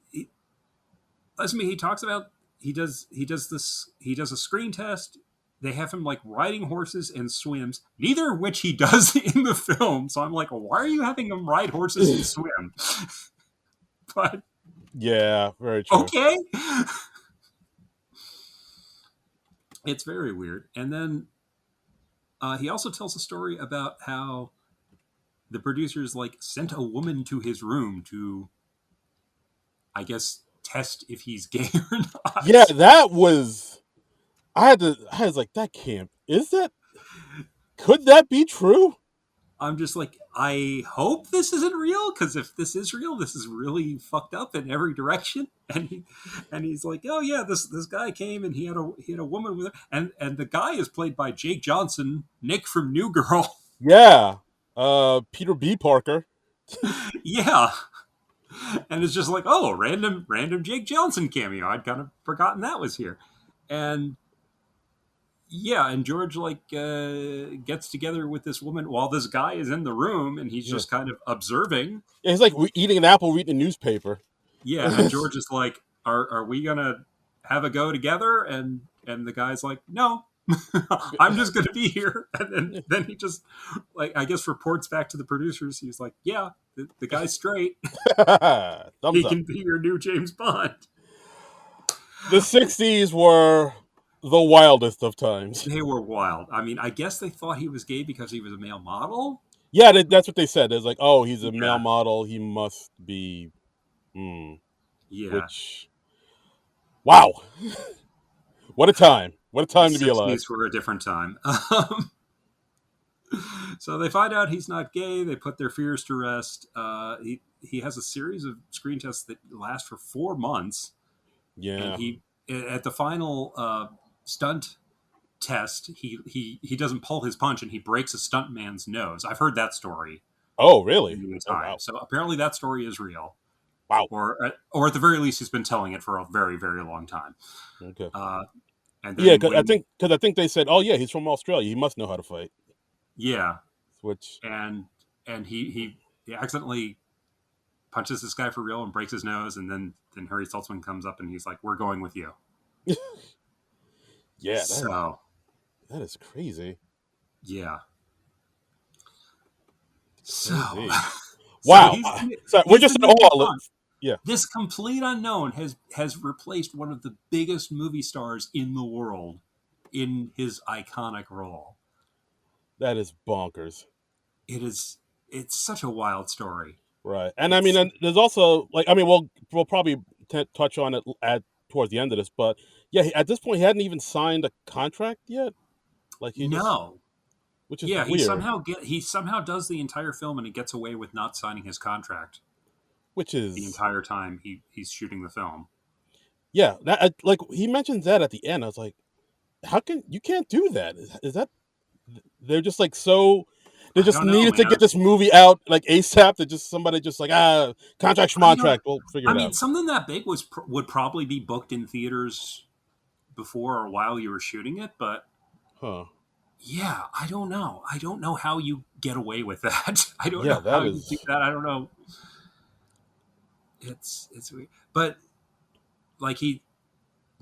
listen to me. He talks about he does a screen test. They have him like riding horses and swims, neither of which he does in the film. So I'm like, well, why are you having him ride horses and swim? But Yeah. Very true. okay, it's very weird. And then he also tells a story about how the producers like sent a woman to his room to, I guess, test if he's gay or Yeah. not. That was. I had to. I was like, that can't. Is that? Could that be true? I'm just like, I hope this isn't real, because if this is real, this is really fucked up in every direction. And he's like, oh yeah, this guy came and he had a woman with him, and the guy is played by Jake Johnson, Nick from New Girl. Yeah. Peter B. Parker. Yeah, and it's just like, oh, random Jake Johnson cameo. I'd kind of forgotten that was here, and yeah, and George like gets together with this woman while this guy is in the room, and he's Yeah. just kind of observing. Yeah, he's like eating an apple, reading a newspaper. Yeah, and George is like, "Are we gonna have a go together?" And the guy's like, "No, I'm just gonna be here." And then he just like I guess reports back to the producers. He's like, "Yeah, the guy's straight. Thumbs He up. can be your new James Bond." The '60s were the wildest of times. They were wild. I mean, I guess they thought he was gay because he was a male model. Yeah, that's what they said. It's like, oh, he's a male Yeah, model. He must be. Hmm. yeah. Which, wow, what a time! What a The time to be alive. '60s were a different time. So they find out he's not gay. They put their fears to rest. He has a series of screen tests that last for 4 months, and Yeah. he at the final stunt test he doesn't pull his punch and he breaks a stuntman's nose. I've heard that story Oh, really? many Oh, time. wow. So apparently that story is real, Wow. or at the very least he's been telling it for a very very long time. Okay. Uh, and Yeah, then when because I think they said, oh yeah, he's from Australia. He must know how to fight. yeah, Which, and he accidentally punches this guy for real and breaks his nose, and then Harry Saltzman comes up and he's like, "We're going with you." yeah, So that is crazy. yeah, It's so crazy. so Wow. So we're he's the just in new James awe. Bond. Yeah, This complete unknown has replaced one of the biggest movie stars in the world in his iconic role. that is bonkers. It is it's such a wild story. Right, and I mean, It's and there's also like, I mean, we'll probably touch on it at towards the end of this, but yeah, at this point, he hadn't even signed a contract yet. Like he just, no. which is Yeah, weird. he somehow does the entire film and he gets away with not signing his contract Which the is, entire time he's shooting the film. yeah, like he mentions that at the end. I was like, how can you can't do that? Is that they're just like so. They I just don't know, needed to get man. this movie out like ASAP. That just somebody just like contract I don't. schmontract. We'll figure I it mean, out. something that big would probably be booked in theaters before or while you were shooting it, but Huh? yeah, I don't know. I don't know how you get away with that. I don't Yeah, know how that you do is. that. I don't know. It's weird, but like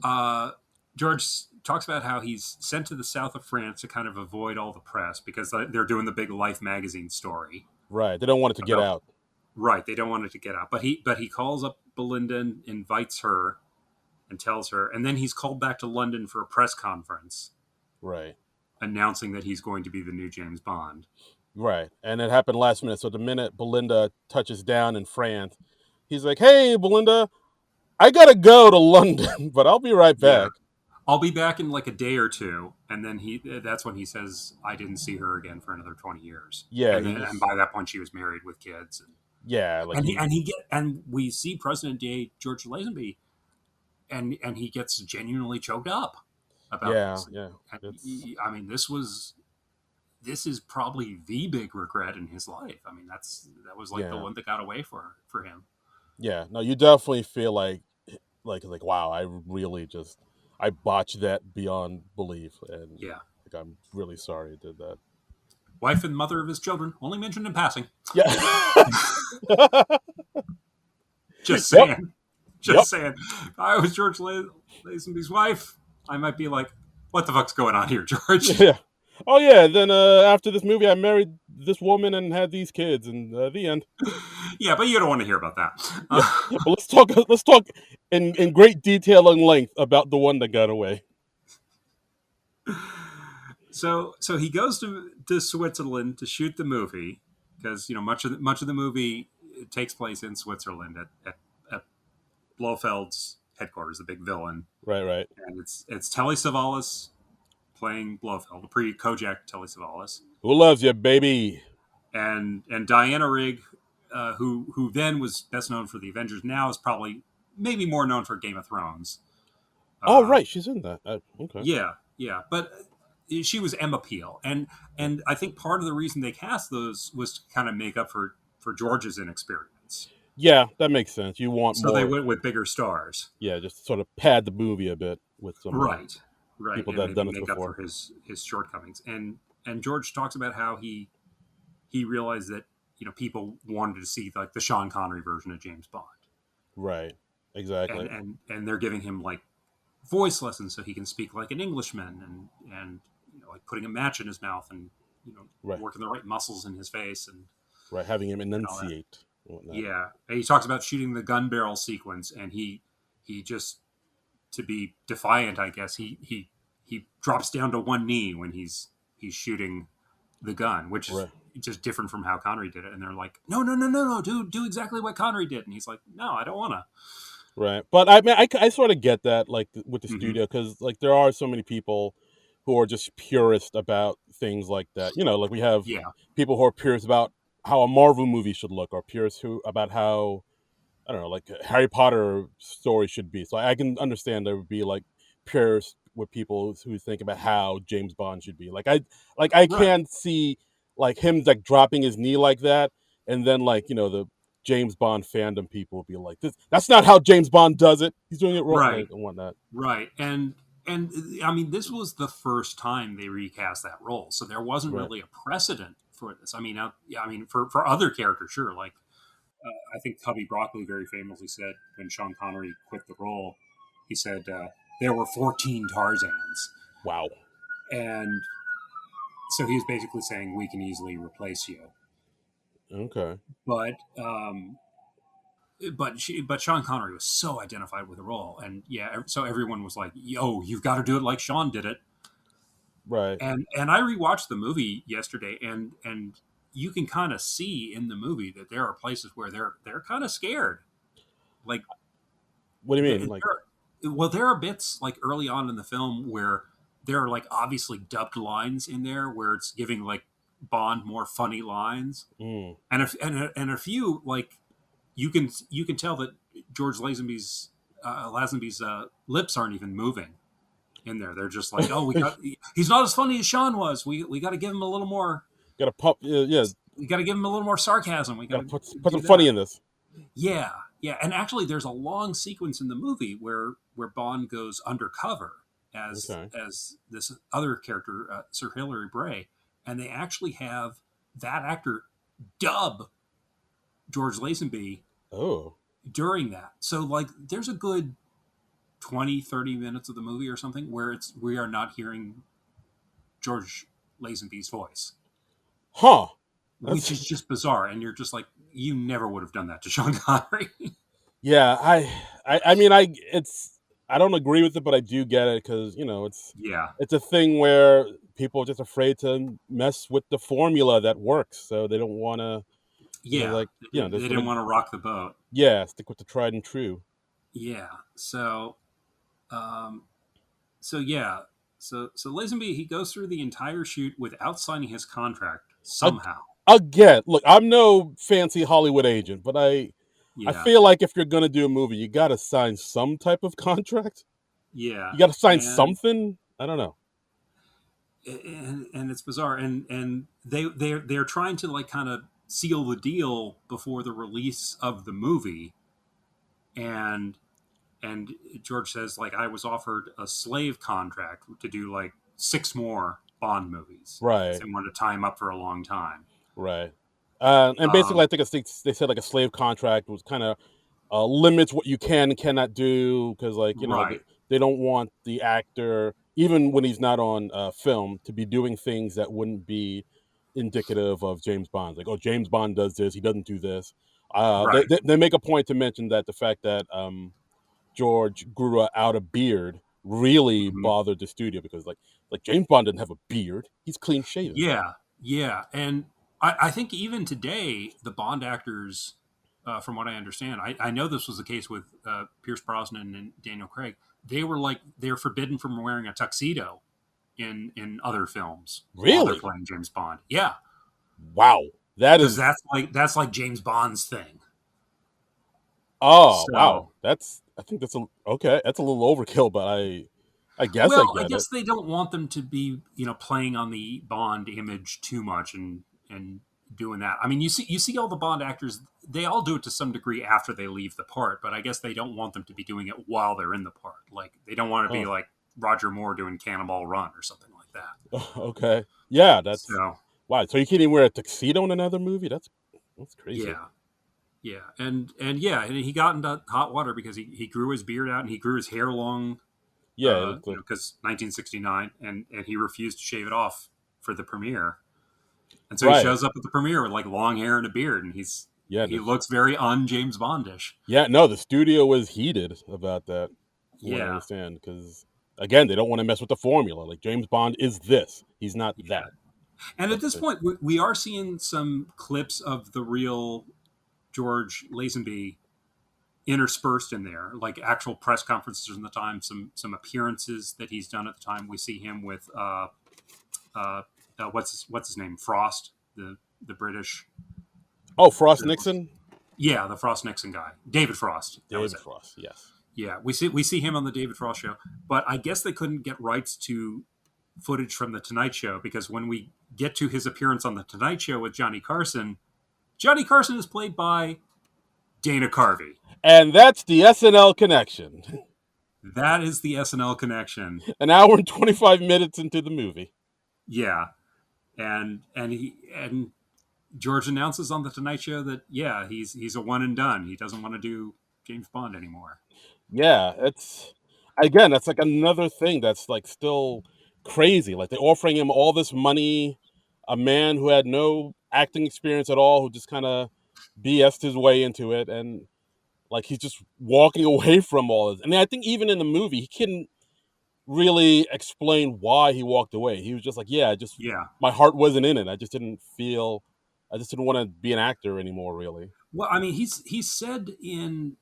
uh, George talks about how he's sent to the south of France to kind of avoid all the press because they're doing the big Life magazine story Right. They don't want it to get about out. right. They don't want it to get out, but he calls up Belinda and invites her and tells her, and then he's called back to London for a press conference Right. announcing that he's going to be the new James Bond. Right. And it happened last minute. So the minute Belinda touches down in France, he's like, "Hey, Belinda, I gotta go to London, but I'll be right Yeah, back." I'll be back in like a day or two, and then that's when he says I didn't see her again for another 20 years, Yeah. and He then and just. by that point she was married with kids, Yeah. Like he. and we see President Day George Lazenby, and he gets genuinely choked up about Yeah. this, Yeah. and It's. I mean this is probably the big regret in his life. I mean that was like the Yeah. one that got away for him. Yeah. No, you definitely feel like wow, I really just I botched that beyond belief, and Yeah, like I'm really sorry I did that. wife and mother of his children, only mentioned in passing. Yeah. Just Yep. saying. Yep. Just saying. If I was George Lazenby's wife, I might be like, what the fuck's going on here, George? Yeah. Oh yeah. Then after this movie, I married this woman and had these kids, and the end. Yeah, but you don't want to hear about that. Yeah. But let's talk. Let's talk in great detail and length about the one that got away. So he goes to Switzerland to shoot the movie because much of the movie takes place in Switzerland at Blofeld's headquarters, the big villain, Right. Right. and it's Telly Savalas playing Blofeld, pre Kojak Telly Savalas, Who loves you, baby? and Diana Rigg, who then was best known for the Avengers, now is probably maybe more known for Game of Thrones. Oh Uh, right, she's in that. Okay. yeah, yeah, but she was Emma Peel, and I think part of the reason they cast those was to kind of make up for George's inexperience. Yeah, that makes sense. You want So they more. went with bigger stars, Yeah, just sort of pad the movie a bit with some right? Right, people that and have maybe done this make up for before. his shortcomings. And George talks about how he realized that people wanted to see like the Sean Connery version of James Bond, Right. and Exactly. and they're giving him like voice lessons so he can speak like an Englishman, and like putting a match in his mouth, and Right. working the right muscles in his face, Right. Having him and all that. enunciate and whatnot. Yeah, and he talks about shooting the gun barrel sequence, and he just to be defiant, I guess he drops down to one knee when he's shooting the gun, which is Right. just different from how Connery did it. And they're like, no, no, no, no, no, do exactly what Connery did. And he's like, no, I don't want to. Right. But I mean, I sort of get that, like with the Mm-hmm. studio, because like there are so many people who are just purist about things like that. You know, like we have Yeah. people who are purists about how a Marvel movie should look, or purists who about how, I don't know, like a Harry Potter story should be. So I can understand there would be like purists with people who think about how James Bond should be. I Right. can't see like him like dropping his knee like that, and then like, you know, the James Bond fandom people will be like, this, that's not how James Bond does it. He's doing it wrong, like Right. and whatnot. Right. And I mean, this was the first time they recast that role, so there wasn't Right. really a precedent for this. I mean, yeah, I mean, for other characters, sure. Like I think Cubby Broccoli very famously said when Sean Connery quit the role, he said there were 14 Tarzans, Wow. and so he was basically saying we can easily replace you. Okay. But but Sean Connery was so identified with the role, and yeah, so everyone was like, "Yo, you've got to do it like Sean did it." Right. And I rewatched the movie yesterday, and you can kind of see in the movie that there are places where they're kind of scared. Like What do you mean? there, Like, well, there are bits like early on in the film where there are like obviously dubbed lines in there where it's giving like Bond more funny lines, mm, and a few like you can tell that George Lazenby's lips aren't even moving in there. They're just like, oh, he's not as funny as Sean was. We got to give him a little more. gotta pump. Yeah, We got to give him a little more sarcasm. We got gotta to put some do funny that. in this. Yeah, yeah. And actually, there's a long sequence in the movie where Bond goes undercover Okay. as this other character, Sir Hilary Bray, and they actually have that actor dub George Lazenby Oh. during that. So like, there's a good 20-30 minutes of the movie or something where we are not hearing George Lazenby's voice, Huh. which That's is just bizarre. And you're just like, you never would have done that to Sean Connery. yeah. I mean, I don't agree with it, but I do get it because, you know, Yeah, it's a thing where people are just afraid to mess with the formula that works, so they don't want to. They're yeah. like, you know, They just want didn't to, want to rock the boat. yeah, stick with the tried and true. Yeah. Um, so yeah. So Lazenby, he goes through the entire shoot without signing his contract Ag- somehow. Again, look, I'm no fancy Hollywood agent, but I Yeah, feel like if you're gonna do a movie, you gotta sign some type of contract. yeah. You gotta sign And something. I don't know. and it's bizarre, and they're trying to like kind of seal the deal before the release of the movie, and George says like I was offered a slave contract to do like six more Bond movies because Right, they wanted to tie him up for a long time. right. And basically, Um, I think they said like a slave contract was kind of limits what you can and cannot do because, like, you know, right. they don't want the actor, even when he's not on film, to be doing things that wouldn't be indicative of James Bond. Like, oh, James Bond does this, he doesn't do this. Right. They make a point to mention that the fact that George grew out a beard really Mhm. bothered the studio because, like James Bond didn't have a beard; he's clean shaven. Yeah, yeah, and I think even today the Bond actors, from what I understand, I know this was the case with Pierce Brosnan and Daniel Craig. They're forbidden from wearing a tuxedo in other films while they're Really? playing James Bond. Yeah, Wow, that because is. that's like James Bond's thing. Oh, wow. So That's I think that's a okay. That's a little overkill, but I guess I well, I get it. guess they don't want them to be, playing on the Bond image too much and doing that. I mean, you see all the Bond actors, they all do it to some degree after they leave the part, but I guess they don't want them to be doing it while they're in the part. Like they don't want to be Huh. like Roger Moore doing Cannonball Run or something like that. Okay. Yeah, that's So, wow. So you can't even wear a tuxedo in another movie? That's crazy. yeah. Yeah, and yeah, and he got into hot water because he grew his beard out and he grew his hair long, Yeah, it looked like because 1969, and he refused to shave it off for the premiere. And so he right. shows up at the premiere with like long hair and a beard, and Yeah, he looks very un James Bondish. yeah. No, the studio was heated about that, from what I Yeah, understand, because again, they don't want to mess with the formula. Like James Bond is this. He's not yeah. that. And at That's this point, we are seeing some clips of the real George Lazenby interspersed in there, like actual press conferences in the time, some appearances that he's done at the time. We see him with uh, what's his name, Frost, the British. Oh, Frost Nixon. Yeah, the Frost Nixon guy, David Frost. That was David it. Frost. Yes. Yeah, we see him on the David Frost show, but I guess they couldn't get rights to footage from the Tonight Show, because when we get to his appearance on the Tonight Show with Johnny Carson is played by Dana Carvey. And that's the SNL connection. That is the SNL connection. An hour and 25 minutes into the movie. Yeah, and George announces on the Tonight Show that he's a one and done. He doesn't want to do James Bond anymore. Yeah, that's like another thing that's like still crazy. Like they're offering him all this money, a man who had no acting experience at all, who just kind of BS'd his way into it, and like he's just walking away from all this. I mean, I think even in the movie, he couldn't really explain why he walked away. He was just like, yeah, just Yeah. my heart wasn't in it. I just didn't want to be an actor anymore, really. Well, I mean, he said in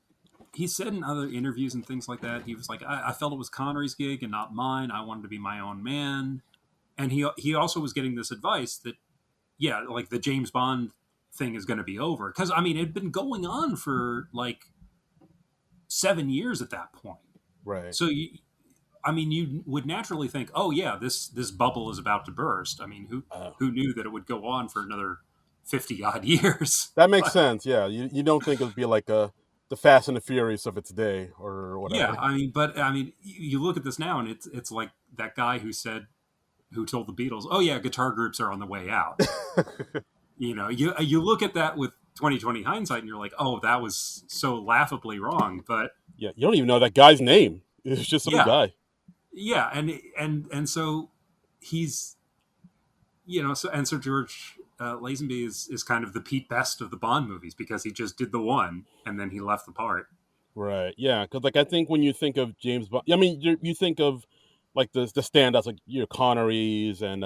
other interviews and things like that, he was like, I felt it was Connery's gig and not mine. I wanted to be my own man. And he also was getting this advice that, like the James Bond thing is going to be over. Because, I mean, it had been going on for like 7 years at that point. Right. So, you would naturally think, oh, yeah, this bubble is about to burst. I mean, who knew that it would go on for another 50 odd years? That makes sense. Yeah. You don't think it would be like the Fast and the Furious of its day or whatever. Yeah, I mean, you look at this now, and it's like that guy who told the Beatles, "Oh yeah, guitar groups are on the way out." You look at that with 2020 hindsight, and you're like, "Oh, that was so laughably wrong." But yeah, you don't even know that guy's name. It's just some guy. Yeah, and so he's, so George Lazenby is kind of the Pete Best of the Bond movies, because he just did the one and then he left the part. Right. Yeah. Because like I think when you think of James Bond, I mean you think of like the standouts like Connerys and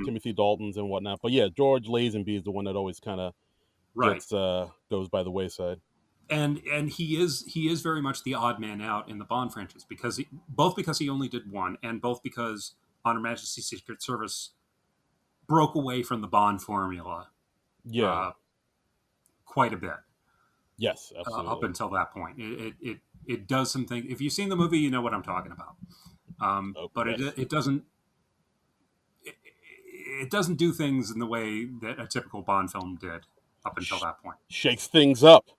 Timothy Dalton's and whatnot. But yeah, George Lazenby is the one that always kind of gets goes by the wayside. And he is very much the odd man out in the Bond franchise, because he only did one, and both because On Her Majesty's Secret Service broke away from the Bond formula. Yeah. Quite a bit. Yes, absolutely. Up until that point, it does some things. If you've seen the movie, you know what I'm talking about. But yes. It doesn't do things in the way that a typical Bond film did up until that point. Shakes things up.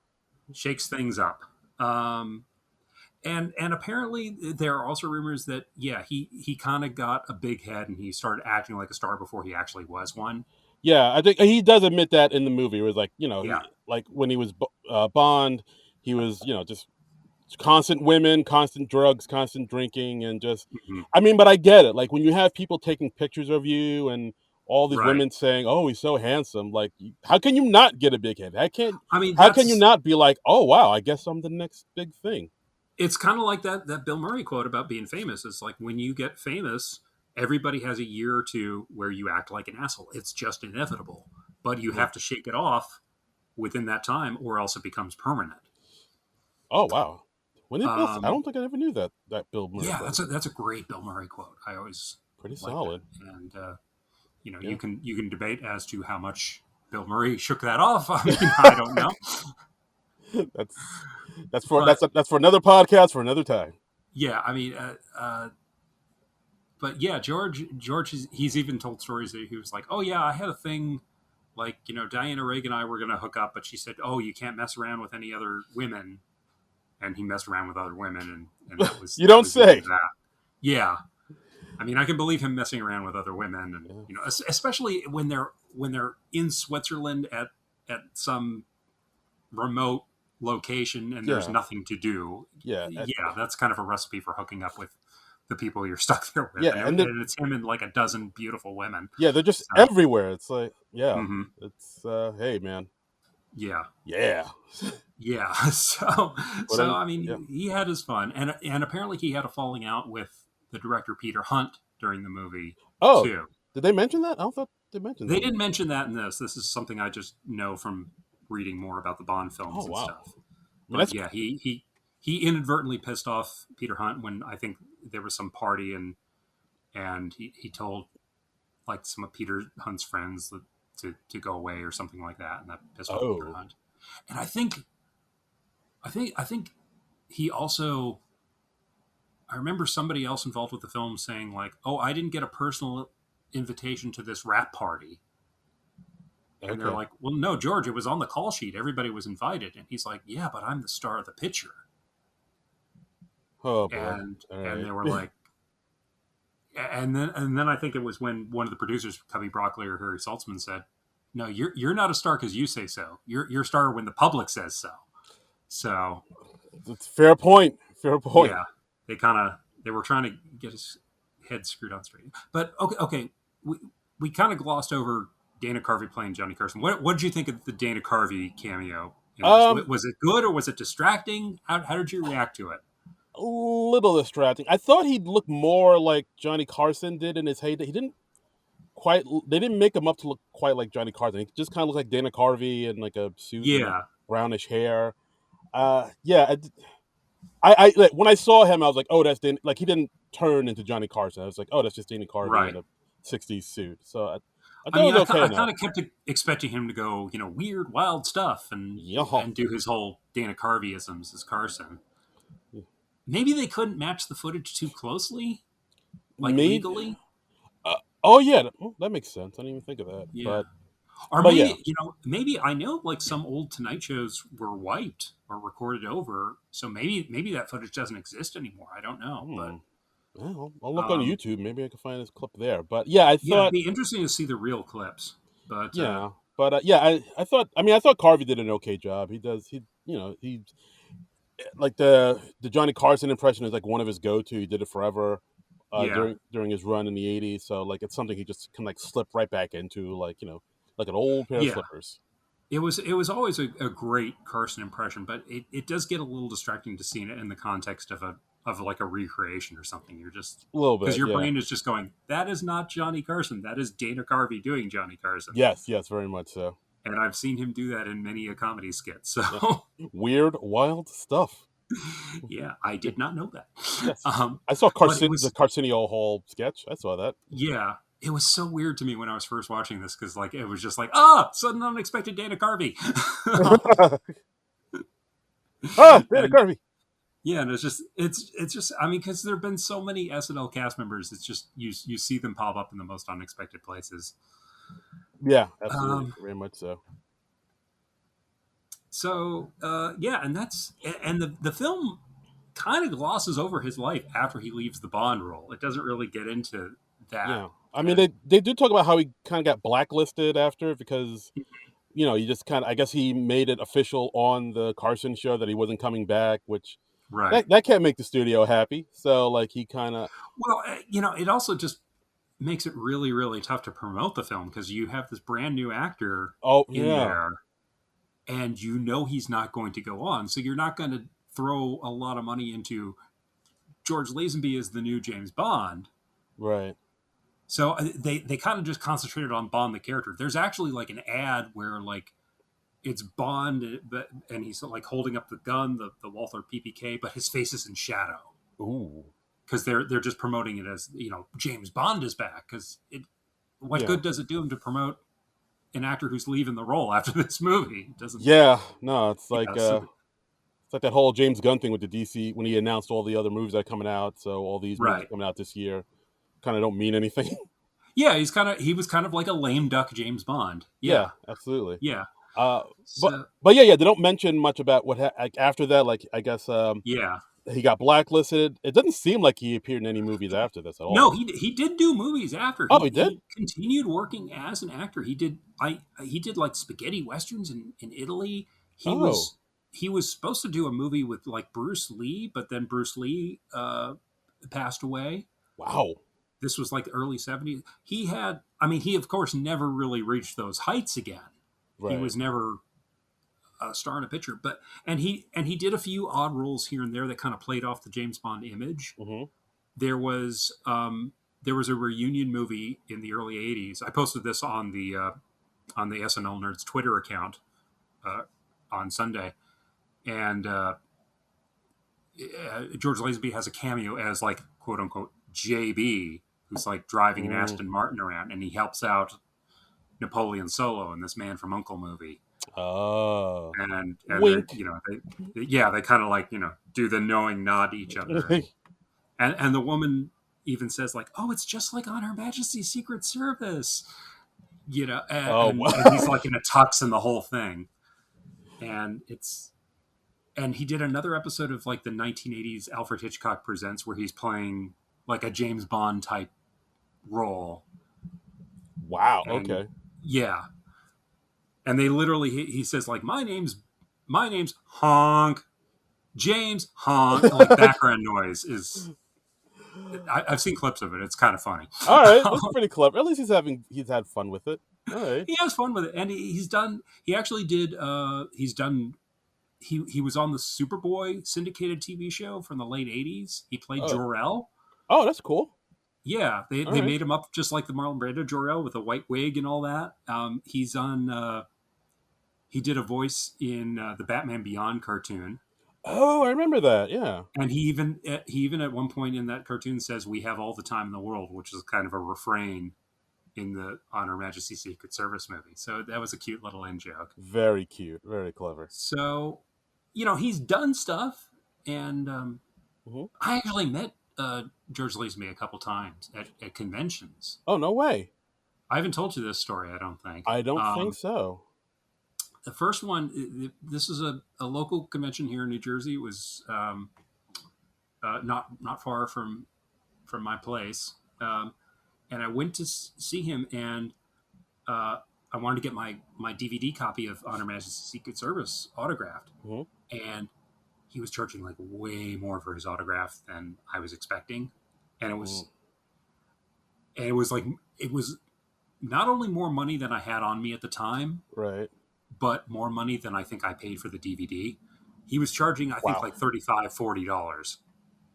And apparently there are also rumors that he kind of got a big head and he started acting like a star before he actually was one. Yeah, I think he does admit that in the movie. It was like, like when he was Bond, he was, just constant women, constant drugs, constant drinking, and just, I mean, but I get it. Like when you have people taking pictures of you and all these women saying, "Oh, he's so handsome," like, how can you not get a big head? How can you not be like, "Oh, wow, I guess I'm the next big thing"? It's kind of like that Bill Murray quote about being famous. It's like when you get famous, everybody has a year or two where you act like an asshole. It's just inevitable, but you have to shake it off within that time, or else it becomes permanent. Oh wow! When did I don't think I ever knew that Bill Murray. Yeah, quote. that's a great Bill Murray quote. I always pretty solid. And you can debate as to how much Bill Murray shook that off. I mean, I don't know. that's for another podcast for another time. Yeah, I mean, but yeah, George, he's even told stories that he was like, "Oh yeah, I had a thing, like Diana Reagan and I were going to hook up, but she said, oh, you can't mess around with any other women,' and he messed around with other women, and that was you don't say that. Yeah, I mean, I can believe him messing around with other women, and especially when they're in Switzerland at some remote location and there's nothing to do. Yeah, that's kind of a recipe for hooking up with the people you're stuck there with. Yeah, and it's him and like a dozen beautiful women. Yeah, they're just everywhere. It's like, it's hey man. Yeah. So I mean, he had his fun, and apparently he had a falling out with the director Peter Hunt during the movie. Oh, too. Did they mention that? I don't thought they mentioned that. They didn't mention that in this. This is something I just know from reading more about the Bond films and stuff. mean, But yeah, he inadvertently pissed off Peter Hunt when I think there was some party, and he told like some of Peter Hunt's friends to go away or something like that, and that pissed off Peter oh, Hunt. And I think he also, I remember somebody else involved with the film saying like, "Oh, I didn't get a personal invitation to this rap party." And they're okay. like, "Well, no, George, it was on the call sheet. Everybody was invited." And he's like, "Yeah, but I'm the star of the picture." Oh boy. All And right. they were like, and then I think it was when one of the producers, Cubby Broccoli or Harry Saltzman, said, "No, you're not a star because you say so. You're a star when the public says so." So It's fair point. Fair point. yeah, they were trying to get his head screwed on straight. But okay, we kind of glossed over Dana Carvey playing Johnny Carson. What did you think of the Dana Carvey cameo in this? Um, Was it good or was it distracting? How did you react to it? a little distracting. I thought he'd look more like Johnny Carson did in his heyday. He didn't quite. They didn't make him up to look quite like Johnny Carson. He just kind of looked like Dana Carvey in like a suit and like Yeah, brownish hair. Yeah. Like, when I saw him, I was like, oh, that's Dana. Like he didn't turn into Johnny Carson. I was like, oh, that's just Dana Carvey in right. a '60s suit. So I I thought mean, it was okay I enough. kind of kept expecting him to go, weird, wild stuff, Yeah. and do his whole Dana Carveyisms as Carson. Maybe they couldn't match the footage too closely, like Maybe. legally. Oh yeah, that makes sense. I didn't even think of that. Yeah, But or but yeah, maybe maybe I know like some old Tonight shows were wiped or recorded over, so maybe that footage doesn't exist anymore. I don't know, but hmm. Well, I'll look on um, YouTube. Maybe I can find this clip there. But yeah, I yeah, it'd thought be interesting to see the real clips. But yeah, but yeah, I thought. I mean, I thought Carvey did an okay job. He does. He like the Johnny Carson impression is like one of his go to. He did it forever. yeah, During his run in the '80s, so like it's something he just can like slip right back into, like like an old pair of yeah. slippers. It was always a great Carson impression, but it does get a little distracting to see it in the context of like a recreation or something. You're just A little because bit, your yeah. brain is just going, that is not Johnny Carson. That is Dana Carvey doing Johnny Carson. Yes, yes, very much so. And I've seen him do that in many a comedy skit. Yeah, So weird, wild stuff. yeah, I Yeah, did not know that. yes. Um, I saw but it The was Arsenio Hall sketch. I saw that. yeah, it was so weird to me when I was first watching this because like it was just like sudden unexpected Dana Carvey. Dana And Carvey. yeah, and it's just I mean because there have been so many SNL cast members, it's just you see them pop up in the most unexpected places. Yeah, absolutely, Um, very much so. so yeah, and the film kind of glosses over his life after he leaves the Bond role. It doesn't really get into that. Yeah, I mean And they do talk about how he kind of got blacklisted after because he just kind of, I guess he made it official on the Carson show that he wasn't coming back, which right, that can't make the studio happy. So like he kind of well, it also just makes it really really tough to promote the film because you have this brand new actor oh in yeah, there and he's not going to go on. So you're not going to throw a lot of money into George Lazenby as the new James Bond. right. So they kind of just concentrated on Bond the character. There's actually like an ad where like it's Bond, but and he's like holding up the gun, the Walther PPK, but his face is in shadow Ooh, because they're just promoting it as James Bond is back. Because what yeah. good does it do him to promote an actor who's leaving the role after this movie? It doesn't. Yeah, no, Yeah. So it's like that whole James Gunn thing with the DC when he announced all the other movies that are coming out. So all these movies right. coming out this year kind of don't mean anything. Yeah, he was kind of like a lame duck James Bond. Yeah, Yeah, absolutely. yeah. Uh, but So yeah, they don't mention much about like after that. Like I guess yeah, he got blacklisted. It doesn't seem like he appeared in any movies after this at no, all. he did do movies after. Oh, He he did. he continued working as an actor. He did like spaghetti westerns in Italy. He Oh, was he was supposed to do a movie with like Bruce Lee, but then Bruce Lee passed away. wow. This was like the early 70s. I mean, he of course never really reached those heights again. He Right. was never a star in a picture, but and he did a few odd roles here and there that kind of played off the James Bond image. Mm-hmm. There was there was a reunion movie in the early 80s. I posted this on the SNL Nerds Twitter account uh, on Sunday. and George Lazenby has a cameo as like quote unquote JB, who's like driving an Mm. Aston Martin around, and he helps out Napoleon Solo in this Man from Uncle movie. Oh. And they, Wink. you know, they kind of like, do the knowing nod to each other, and the woman even says like, "Oh, it's just like on Her Majesty's Secret Service," and, Oh. and he's like in a tux and the whole thing, and he did another episode of like the 1980s Alfred Hitchcock Presents where he's playing like a James Bond type role, Wow. and Okay. yeah, and they literally he says like, my name's Honk James Honk, like background noise is. I've seen clips of it. It's kind of funny. All right, that's pretty clever. At least he's had fun with it. All right. He has fun with it, and he's done. He actually did. He's done. He was on the Superboy syndicated TV show from the late '80s. He played Oh. Jor-El. Oh, that's cool. Yeah, they All right. made him up just like the Marlon Brando Jor-El with a white wig and all that. He's on. He did a voice in the Batman Beyond cartoon. Oh, I remember that. Yeah. And he even at one point in that cartoon says, "We have all the time in the world," which is kind of a refrain in the On Her Majesty's Secret Service movie. So that was a cute little in joke. Very cute. Very clever. So, he's done stuff, and Mm-hmm. I actually met George Lazenby a couple times at conventions. Oh, no way. I haven't told you this story, I don't think. I don't think so. The first one, this is a local convention here in New Jersey. It was not far from my place, and I went to see him, and I wanted to get my DVD copy of On Her Majesty's Secret Service autographed, Mm-hmm. and he was charging like way more for his autograph than I was expecting, and it was like it was not only more money than I had on me at the time, Right. but more money than I think I paid for the DVD. He was charging, I think, like $35-$40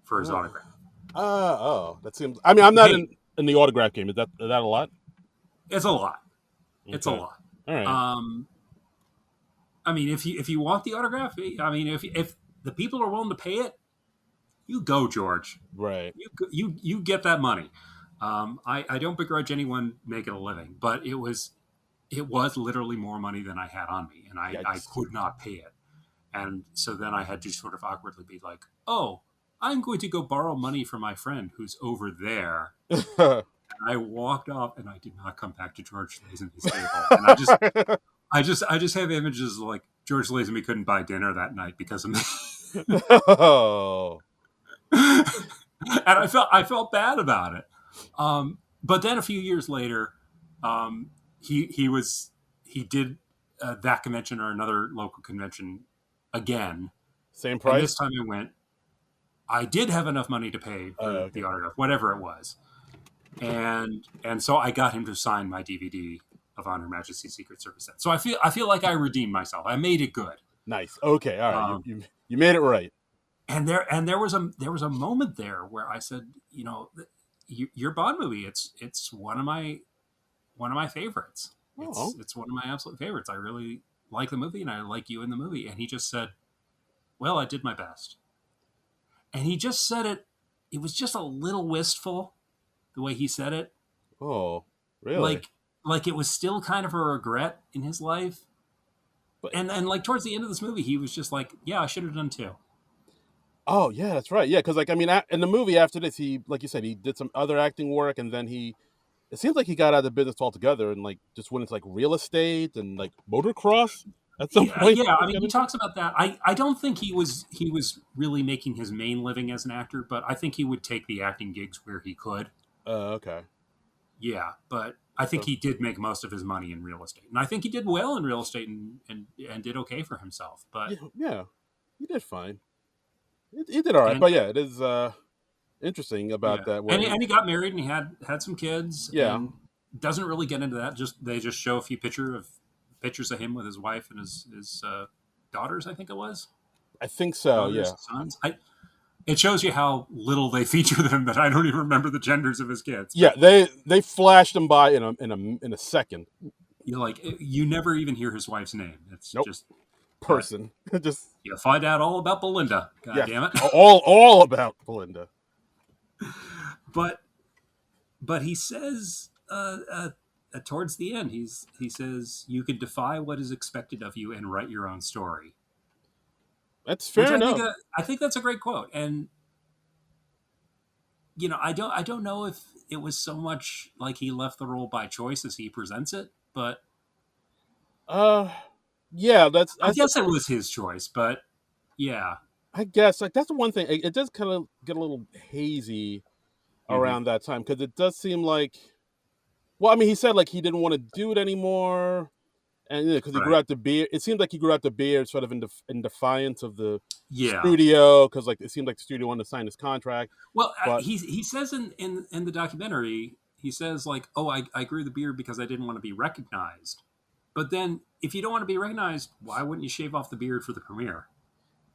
for his autograph. That seems. I mean, I'm not in the autograph game. Is that a lot? It's a lot. Okay. It's a lot. All right. I mean, if you want the autograph, I mean, if the people are willing to pay it, you go, George. Right. You get that money. I don't begrudge anyone making a living, but it was literally more money than I had on me, and I could not pay it. And so then I had to sort of awkwardly be like, "Oh, I'm going to go borrow money from my friend who's over there." And I walked off, and I did not come back to George Lazenby's table. And I just have images of like George Lazenby couldn't buy dinner that night because of me. Oh. And I felt bad about it. But then a few years later, he did that convention or another local convention again. Same price. And this time I went. I did have enough money to pay for the autograph, whatever it was, and so I got him to sign my DVD of On Her Majesty's Secret Service set. So I feel like I redeemed myself. I made it good. Nice. Okay. All right. You made it right. And there was a moment there where I said, your Bond movie, it's one of my favorites. It's one of my absolute favorites. I really like the movie, and I like you in the movie. And he just said, "Well, I did my best." And he just said it. It was just a little wistful, the way he said it. Oh, really? Like it was still kind of a regret in his life. And like towards the end of this movie, he was just like, "Yeah, I should have done too." Oh, yeah, that's right. Yeah, because like I mean, in the movie after this, he, like you said, he did some other acting work, and then it seems like he got out of the business altogether and like just went into like real estate and like motocross at some point. Yeah, I mean, he talks about that. I don't think he was really making his main living as an actor, but I think he would take the acting gigs where he could. Okay. Yeah, but I think he did make most of his money in real estate, and I think he did well in real estate and did okay for himself. But yeah, he did fine. He did all right, but yeah, it is interesting about that. And he got married and he had some kids. Yeah, and doesn't really get into that. They just show a few pictures of him with his wife and his daughters. I think it was. I think so. Daughters, yeah. Sons. It shows you how little they feature them that I don't even remember the genders of his kids. Yeah, they flashed them by in a second. You never even hear his wife's name. It's just But person. Just you'll find out all about Belinda. God yes, damn it. all about Belinda. but he says towards the end, he says you can defy what is expected of you and write your own story, That's which fair enough. I think that's a great quote. And I don't know if it was so much like he left the role by choice as he presents it, but Uh, yeah, I guess it was his choice. But yeah. I guess like that's the one thing. It does kind of get a little hazy Hmm. around that time because it does seem like. Well, I mean, he said like he didn't want to do it anymore, and because he grew Right. out the beard, it seemed like he grew out the beard sort of in defiance of the Yeah. studio because like it seemed like the studio wanted to sign his contract, Well, but he says in the documentary, he says like, "Oh, I grew the beard because I didn't want to be recognized." But then, if you don't want to be recognized, why wouldn't you shave off the beard for the premiere?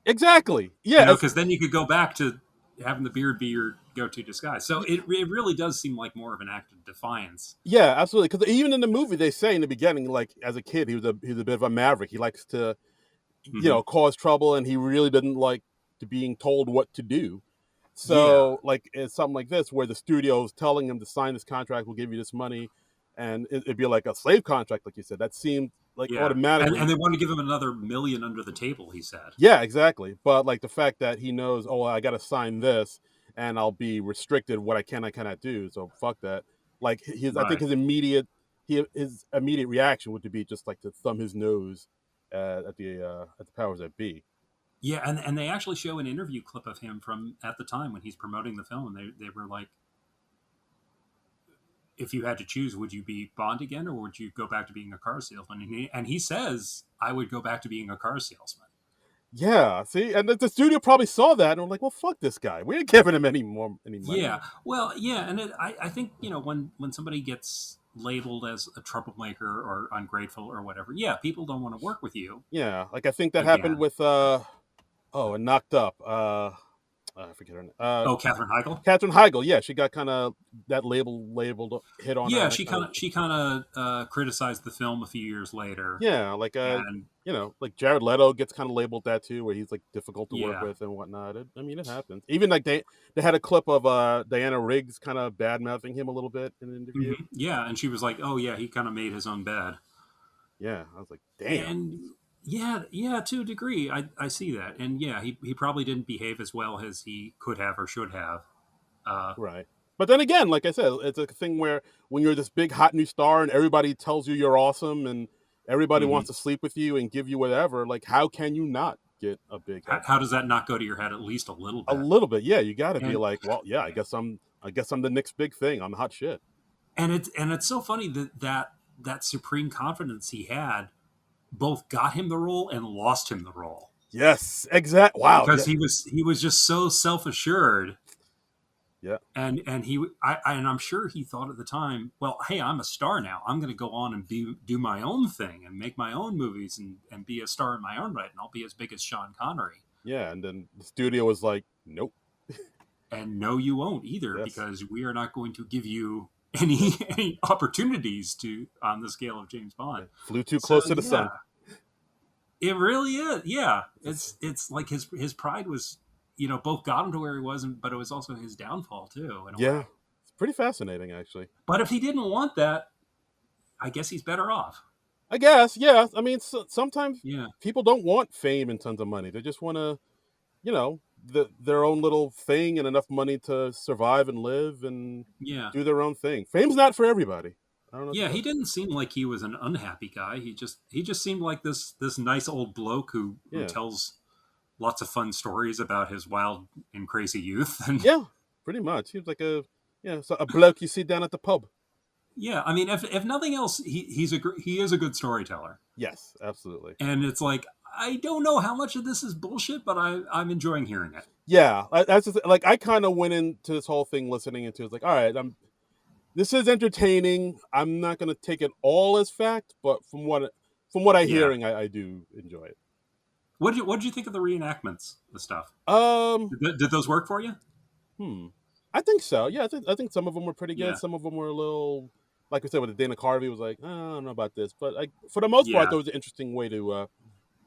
exactly, yeah, Because then you could go back to having the beard be your go-to disguise. So it really does seem like more of an act of defiance. yeah, absolutely. Because even in the movie, they say in the beginning, like as a kid, he was a bit of a maverick. He likes to Hmm. cause trouble, and he really didn't like to being told what to do. Yeah. So, like, it's something like this where the studio's telling him to sign this contract, we'll give you this money, and it'd be like a slave contract, like you said. That seemed like Yeah. And automatically, they want to give him another million under the table, he said. yeah, exactly. But like the fact that he knows, oh, I got to sign this, and I'll be restricted what I cannot do. So fuck that. Like I think Right. his immediate reaction would be just like to thumb his nose at the powers that be. Yeah, and they actually show an interview clip of him from at the time when he's promoting the film. They were like, if you had to choose, would you be Bond again or would you go back to being a car salesman? And he says, I would go back to being a car salesman. Yeah, see, and the studio probably saw that and were like, "Well, fuck this guy. We ain't giving him any money." Yeah, well, yeah, and I think when somebody gets labeled as a troublemaker or ungrateful or whatever, yeah, people don't want to work with you Yeah, like I think that happened again. with and Knocked Up. I forget her name. Oh, Katherine Heigl. Katherine Heigl. Yeah, she got kind of that labeled hit on her, Yeah, and that kind of she kind of criticized the film a few years later, yeah, like and like Jared Leto gets kind of labeled that too, where he's like difficult to work yeah. with and whatnot. I mean, it happens. Even like they had a clip of Diana Riggs kind of bad mouthing him a little bit in an interview. Yeah, and she was like, "Oh yeah, he kind of made his own bed." Yeah, I was like, damn. And yeah, yeah, to a degree, I see that, and yeah, he probably didn't behave as well as he could have or should have. Uh, Right. But then again, like I said, it's a thing where when you're this big hot new star and everybody tells you you're awesome and everybody mhm. wants to sleep with you and give you whatever, like how can you not get a big head? How does that not go to your head at least a little A bit? little bit, yeah. You got to be And like, well, yeah. I guess I'm the next big thing. I'm hot shit. it's so funny that supreme confidence he had both got him the role and lost him the role Yes, exact. Wow. Yeah, because he was just so self assured. yeah, And I'm sure he thought at the time, well, hey, I'm a star now. I'm going to go on and do my own thing and make my own movies and be a star in my own right, and I'll be as big as Sean Connery. yeah. And then the studio was like, nope. And no, you won't either, Yes, because we are not going to give you any opportunities to on the scale of James yeah. Bond. Flew too So close to the yeah, sun. it really is. Yeah, it's like his pride was both got him to where he was, but it was also his downfall too in a Yeah, way. it's pretty fascinating actually. But if he didn't want that, I guess he's better off. I guess, yeah. I mean, sometimes Yeah, people don't want fame and tons of money. They just want to, their own little thing and enough money to survive and live and yeah, do their own thing. Fame's not for everybody. I don't know. yeah. What He didn't seem like he was an unhappy guy. He just seemed like this nice old bloke who yeah, tells lots of fun stories about his wild and crazy youth. And yeah, pretty much. He was like a bloke you see down at the pub. yeah, I mean, if nothing else, he is a good storyteller. Yes, absolutely. And it's like I don't know how much of this is bullshit, but I'm enjoying hearing it. Yeah, that's like I kind of went into this whole thing listening into. It's like, all right, this is entertaining. I'm not gonna take it all as fact, but from what I'm Yeah. hearing, I do enjoy it. What did you think of the reenactments, the stuff? Um, Did those work for you? hmm. I think so. Yeah, I think some of them were pretty good. Yeah. Some of them were a little, like I said, with the Dana Carvey was like, I don't know about this, but for the most part, Yeah. that was an interesting way to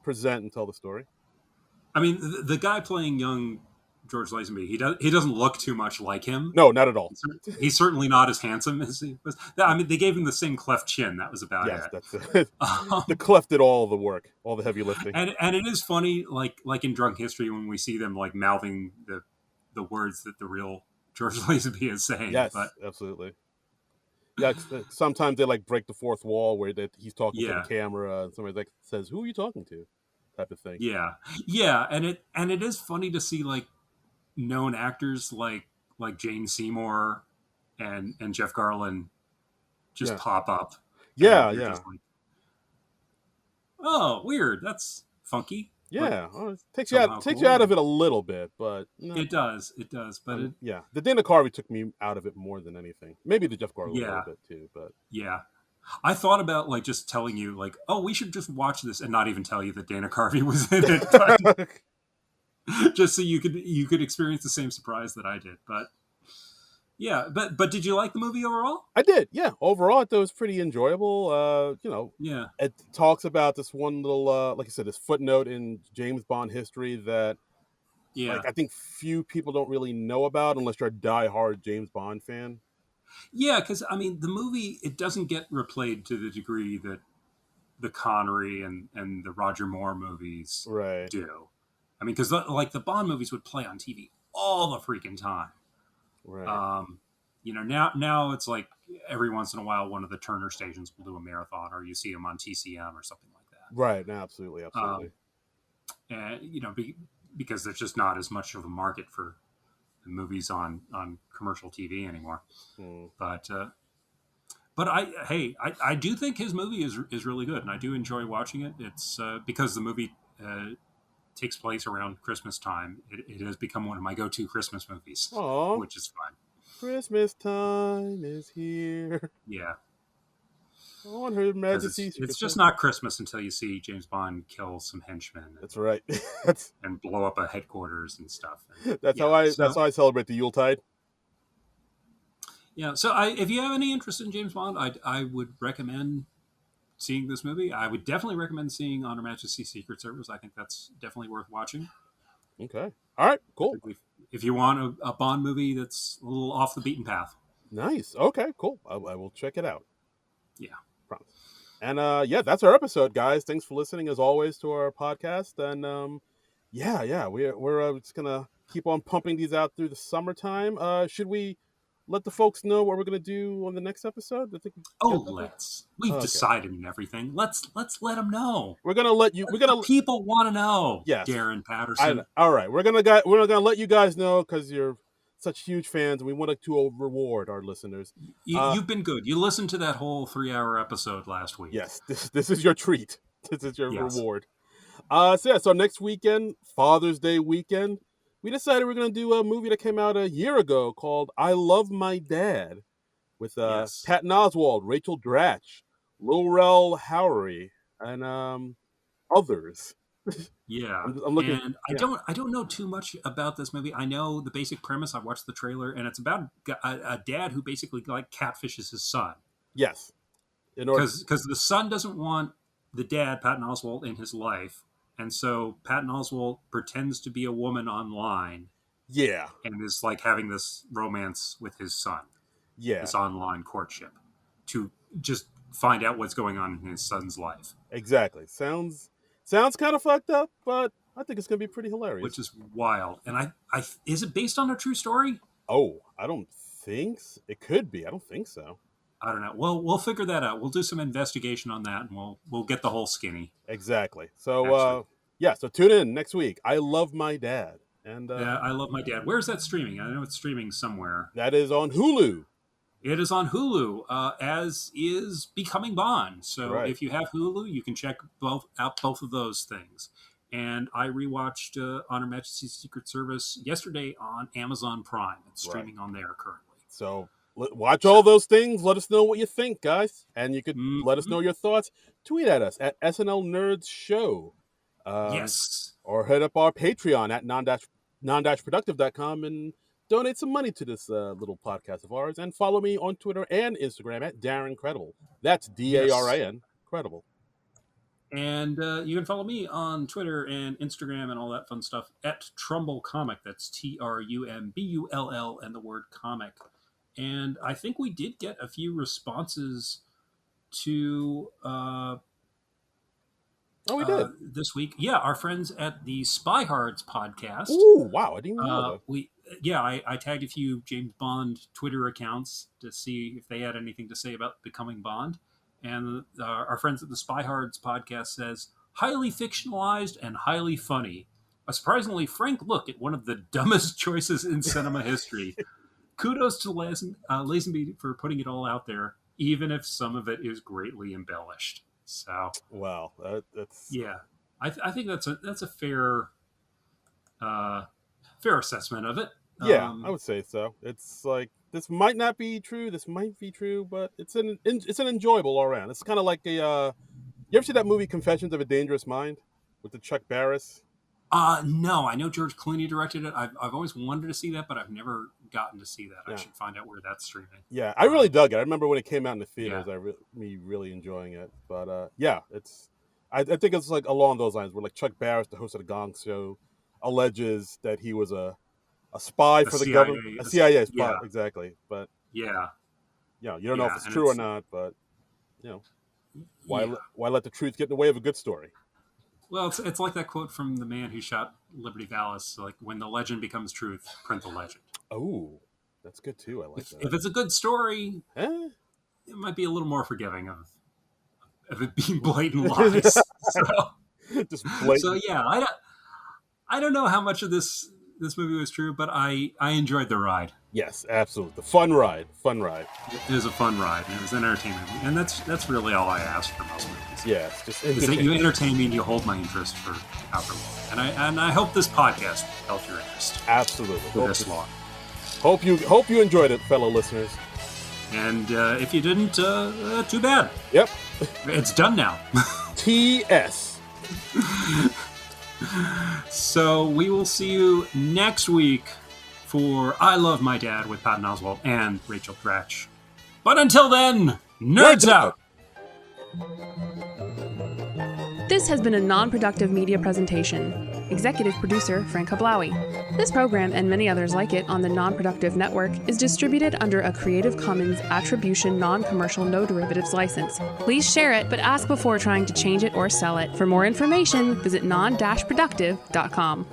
present and tell the story. I mean, the guy playing young George Lazenby, he doesn't look too much like him. No, not at all. He's certainly not as handsome as he was. I mean, they gave him the same cleft chin. That was about Yes, it. that's it. The cleft did all the work, all the heavy lifting. And it is funny, like in Drunk History, when we see them like mouthing the words that the real George Lazenby is saying. Yes, but absolutely. Yeah, sometimes they like break the fourth wall where he's talking to the camera, and somebody like says, "Who are you talking to?" type of thing. Yeah, and it is funny to see like known actors like Jane Seymour and Jeff Garlin just pop up. Yeah. Just like, oh, weird. That's funky. Yeah, it takes you out of it a little bit, but no. It does. But the Dana Carvey took me out of it more than anything. Maybe the Jeff Garlin a little bit too, but I thought about like just telling you like, oh, we should just watch this and not even tell you that Dana Carvey was in it, but just so you could experience the same surprise that I did. But yeah, but did you like the movie overall? I did. Yeah, overall, I thought it was pretty enjoyable. It talks about this one little, like I said, this footnote in James Bond history that, like, I think few people don't really know about unless you're a diehard James Bond fan. Yeah, because I mean, the movie, it doesn't get replayed to the degree that the Connery and the Roger Moore movies do. I mean, because like the Bond movies would play on TV all the freaking time. Right. Now it's like every once in a while one of the Turner stations will do a marathon, or you see them on TCM or something like that. Right. No, absolutely. And because there's just not as much of a market for movies on commercial TV anymore. But I do think his movie is really good, and I do enjoy watching it. It's because the movie takes place around Christmas time. It has become one of my go-to Christmas movies, which is fun. Christmas time is here. Yeah. On Her Majesty's. It's just not Christmas until you see James Bond kill some henchmen. That's right. And blow up a headquarters and stuff. That's how I celebrate the Yuletide. Yeah. So if you have any interest in James Bond, I would recommend seeing this movie. I would definitely recommend seeing On Her Majesty's Secret Service. I think that's definitely worth watching. Okay. All right. Cool. If you want a Bond movie that's a little off the beaten path. Nice. Okay. Cool. I will check it out. Yeah. Promise. And that's our episode, guys. Thanks for listening as always to our podcast. And we're just gonna keep on pumping these out through the summertime. Should we let the folks know what we're gonna do on the next episode? I think. We've decided and everything. Let's let them know. We're gonna let you. People want to know. Yes, Darren Patterson. All right, we're gonna let you guys know because you're such huge fans, and we want to reward our listeners. You've been good. You listened to that whole 3-hour episode last week. Yes, this is your treat. This is your reward. So next weekend, Father's Day weekend, we decided we're going to do a movie that came out a year ago called I Love My Dad with Patton Oswalt, Rachel Dratch, Lil Rel Howery, and others. Yeah, I'm looking, and I don't know too much about this movie. I know the basic premise. I watched the trailer, and it's about a dad who basically like catfishes his son. Yes, because the son doesn't want the dad, Patton Oswalt, in his life, and so Patton Oswalt pretends to be a woman online. Yeah, and is like having this romance with his son. Yeah, this online courtship to just find out what's going on in his son's life. Exactly. Sounds kind of fucked up, but I think it's going to be pretty hilarious. Which is wild. And is it based on a true story? Oh, I don't think so. It could be. I don't think so. I don't know. Well, we'll figure that out. We'll do some investigation on that, and we'll get the whole skinny. Exactly. So, so tune in next week. I Love My Dad. And I Love My Dad. Where's that streaming? I know it's streaming somewhere. That is on Hulu. It is on Hulu, as is Becoming Bond. So if you have Hulu, you can check out both of those things. And I rewatched On Her Majesty's Secret Service yesterday on Amazon Prime. It's streaming on there currently. So watch all those things. Let us know what you think, guys. And you could let us know your thoughts. Tweet at us at SNL Nerds Show. Yes. Or head up our Patreon at Non-Productive.com and donate some money to this little podcast of ours, and follow me on Twitter and Instagram at Darren Credible. That's DARIN Credible. And you can follow me on Twitter and Instagram and all that fun stuff at Trumbull Comic. That's TRUMBULL and the word comic. And I think we did get a few responses to we did this week. Yeah, our friends at the Spy Hards podcast. Ooh, wow! I didn't even know that. I tagged a few James Bond Twitter accounts to see if they had anything to say about becoming Bond. And our friends at the Spy Hards podcast says, highly fictionalized and highly funny. A surprisingly frank look at one of the dumbest choices in cinema history. Kudos to Lazenby for putting it all out there, even if some of it is greatly embellished. So, wow, that's yeah. I think that's a fair assessment of it. Yeah, I would say so. It's like, this might not be true, this might be true, but it's an enjoyable all around. It's kind of like you ever see that movie Confessions of a Dangerous Mind with the Chuck Barris? No, I know George Clooney directed it. I've always wanted to see that, but I've never gotten to see that. Yeah. I should find out where that's streaming. Yeah, I really dug it. I remember when it came out in the theaters, me really enjoying it. But yeah, I think it's like along those lines where like Chuck Barris, the host of the Gong Show, alleges that he was a spy for the government, a CIA spy, exactly. But you don't know if it's true or not. But why let the truth get in the way of a good story? Well, it's like that quote from the man who shot Liberty Valance, like, when the legend becomes truth, print the legend. Oh, that's good too. I like that. If it's a good story, it might be a little more forgiving of it being blatant lies. Just blatant. So yeah, I don't know how much of this movie was true, but I enjoyed the ride. Yes, absolutely. Fun ride. It was a fun ride, and it was an entertainment movie. And that's really all I ask for most movies. Yeah, it's just is that you entertain me and you hold my interest for however long. And I hope this podcast held your interest. Absolutely. For this long. Hope you enjoyed it, fellow listeners. And if you didn't, too bad. Yep. It's done now. TS. So we will see you next week for I Love My Dad with Patton Oswalt and Rachel Dratch. But until then, nerds out! This has been a non-productive media presentation. Executive producer Frank Hablawi. This program and many others like it on the Non-Productive Network is distributed under a Creative Commons Attribution Non-Commercial No Derivatives license. Please share it, but ask before trying to change it or sell it. For more information, visit non-productive.com.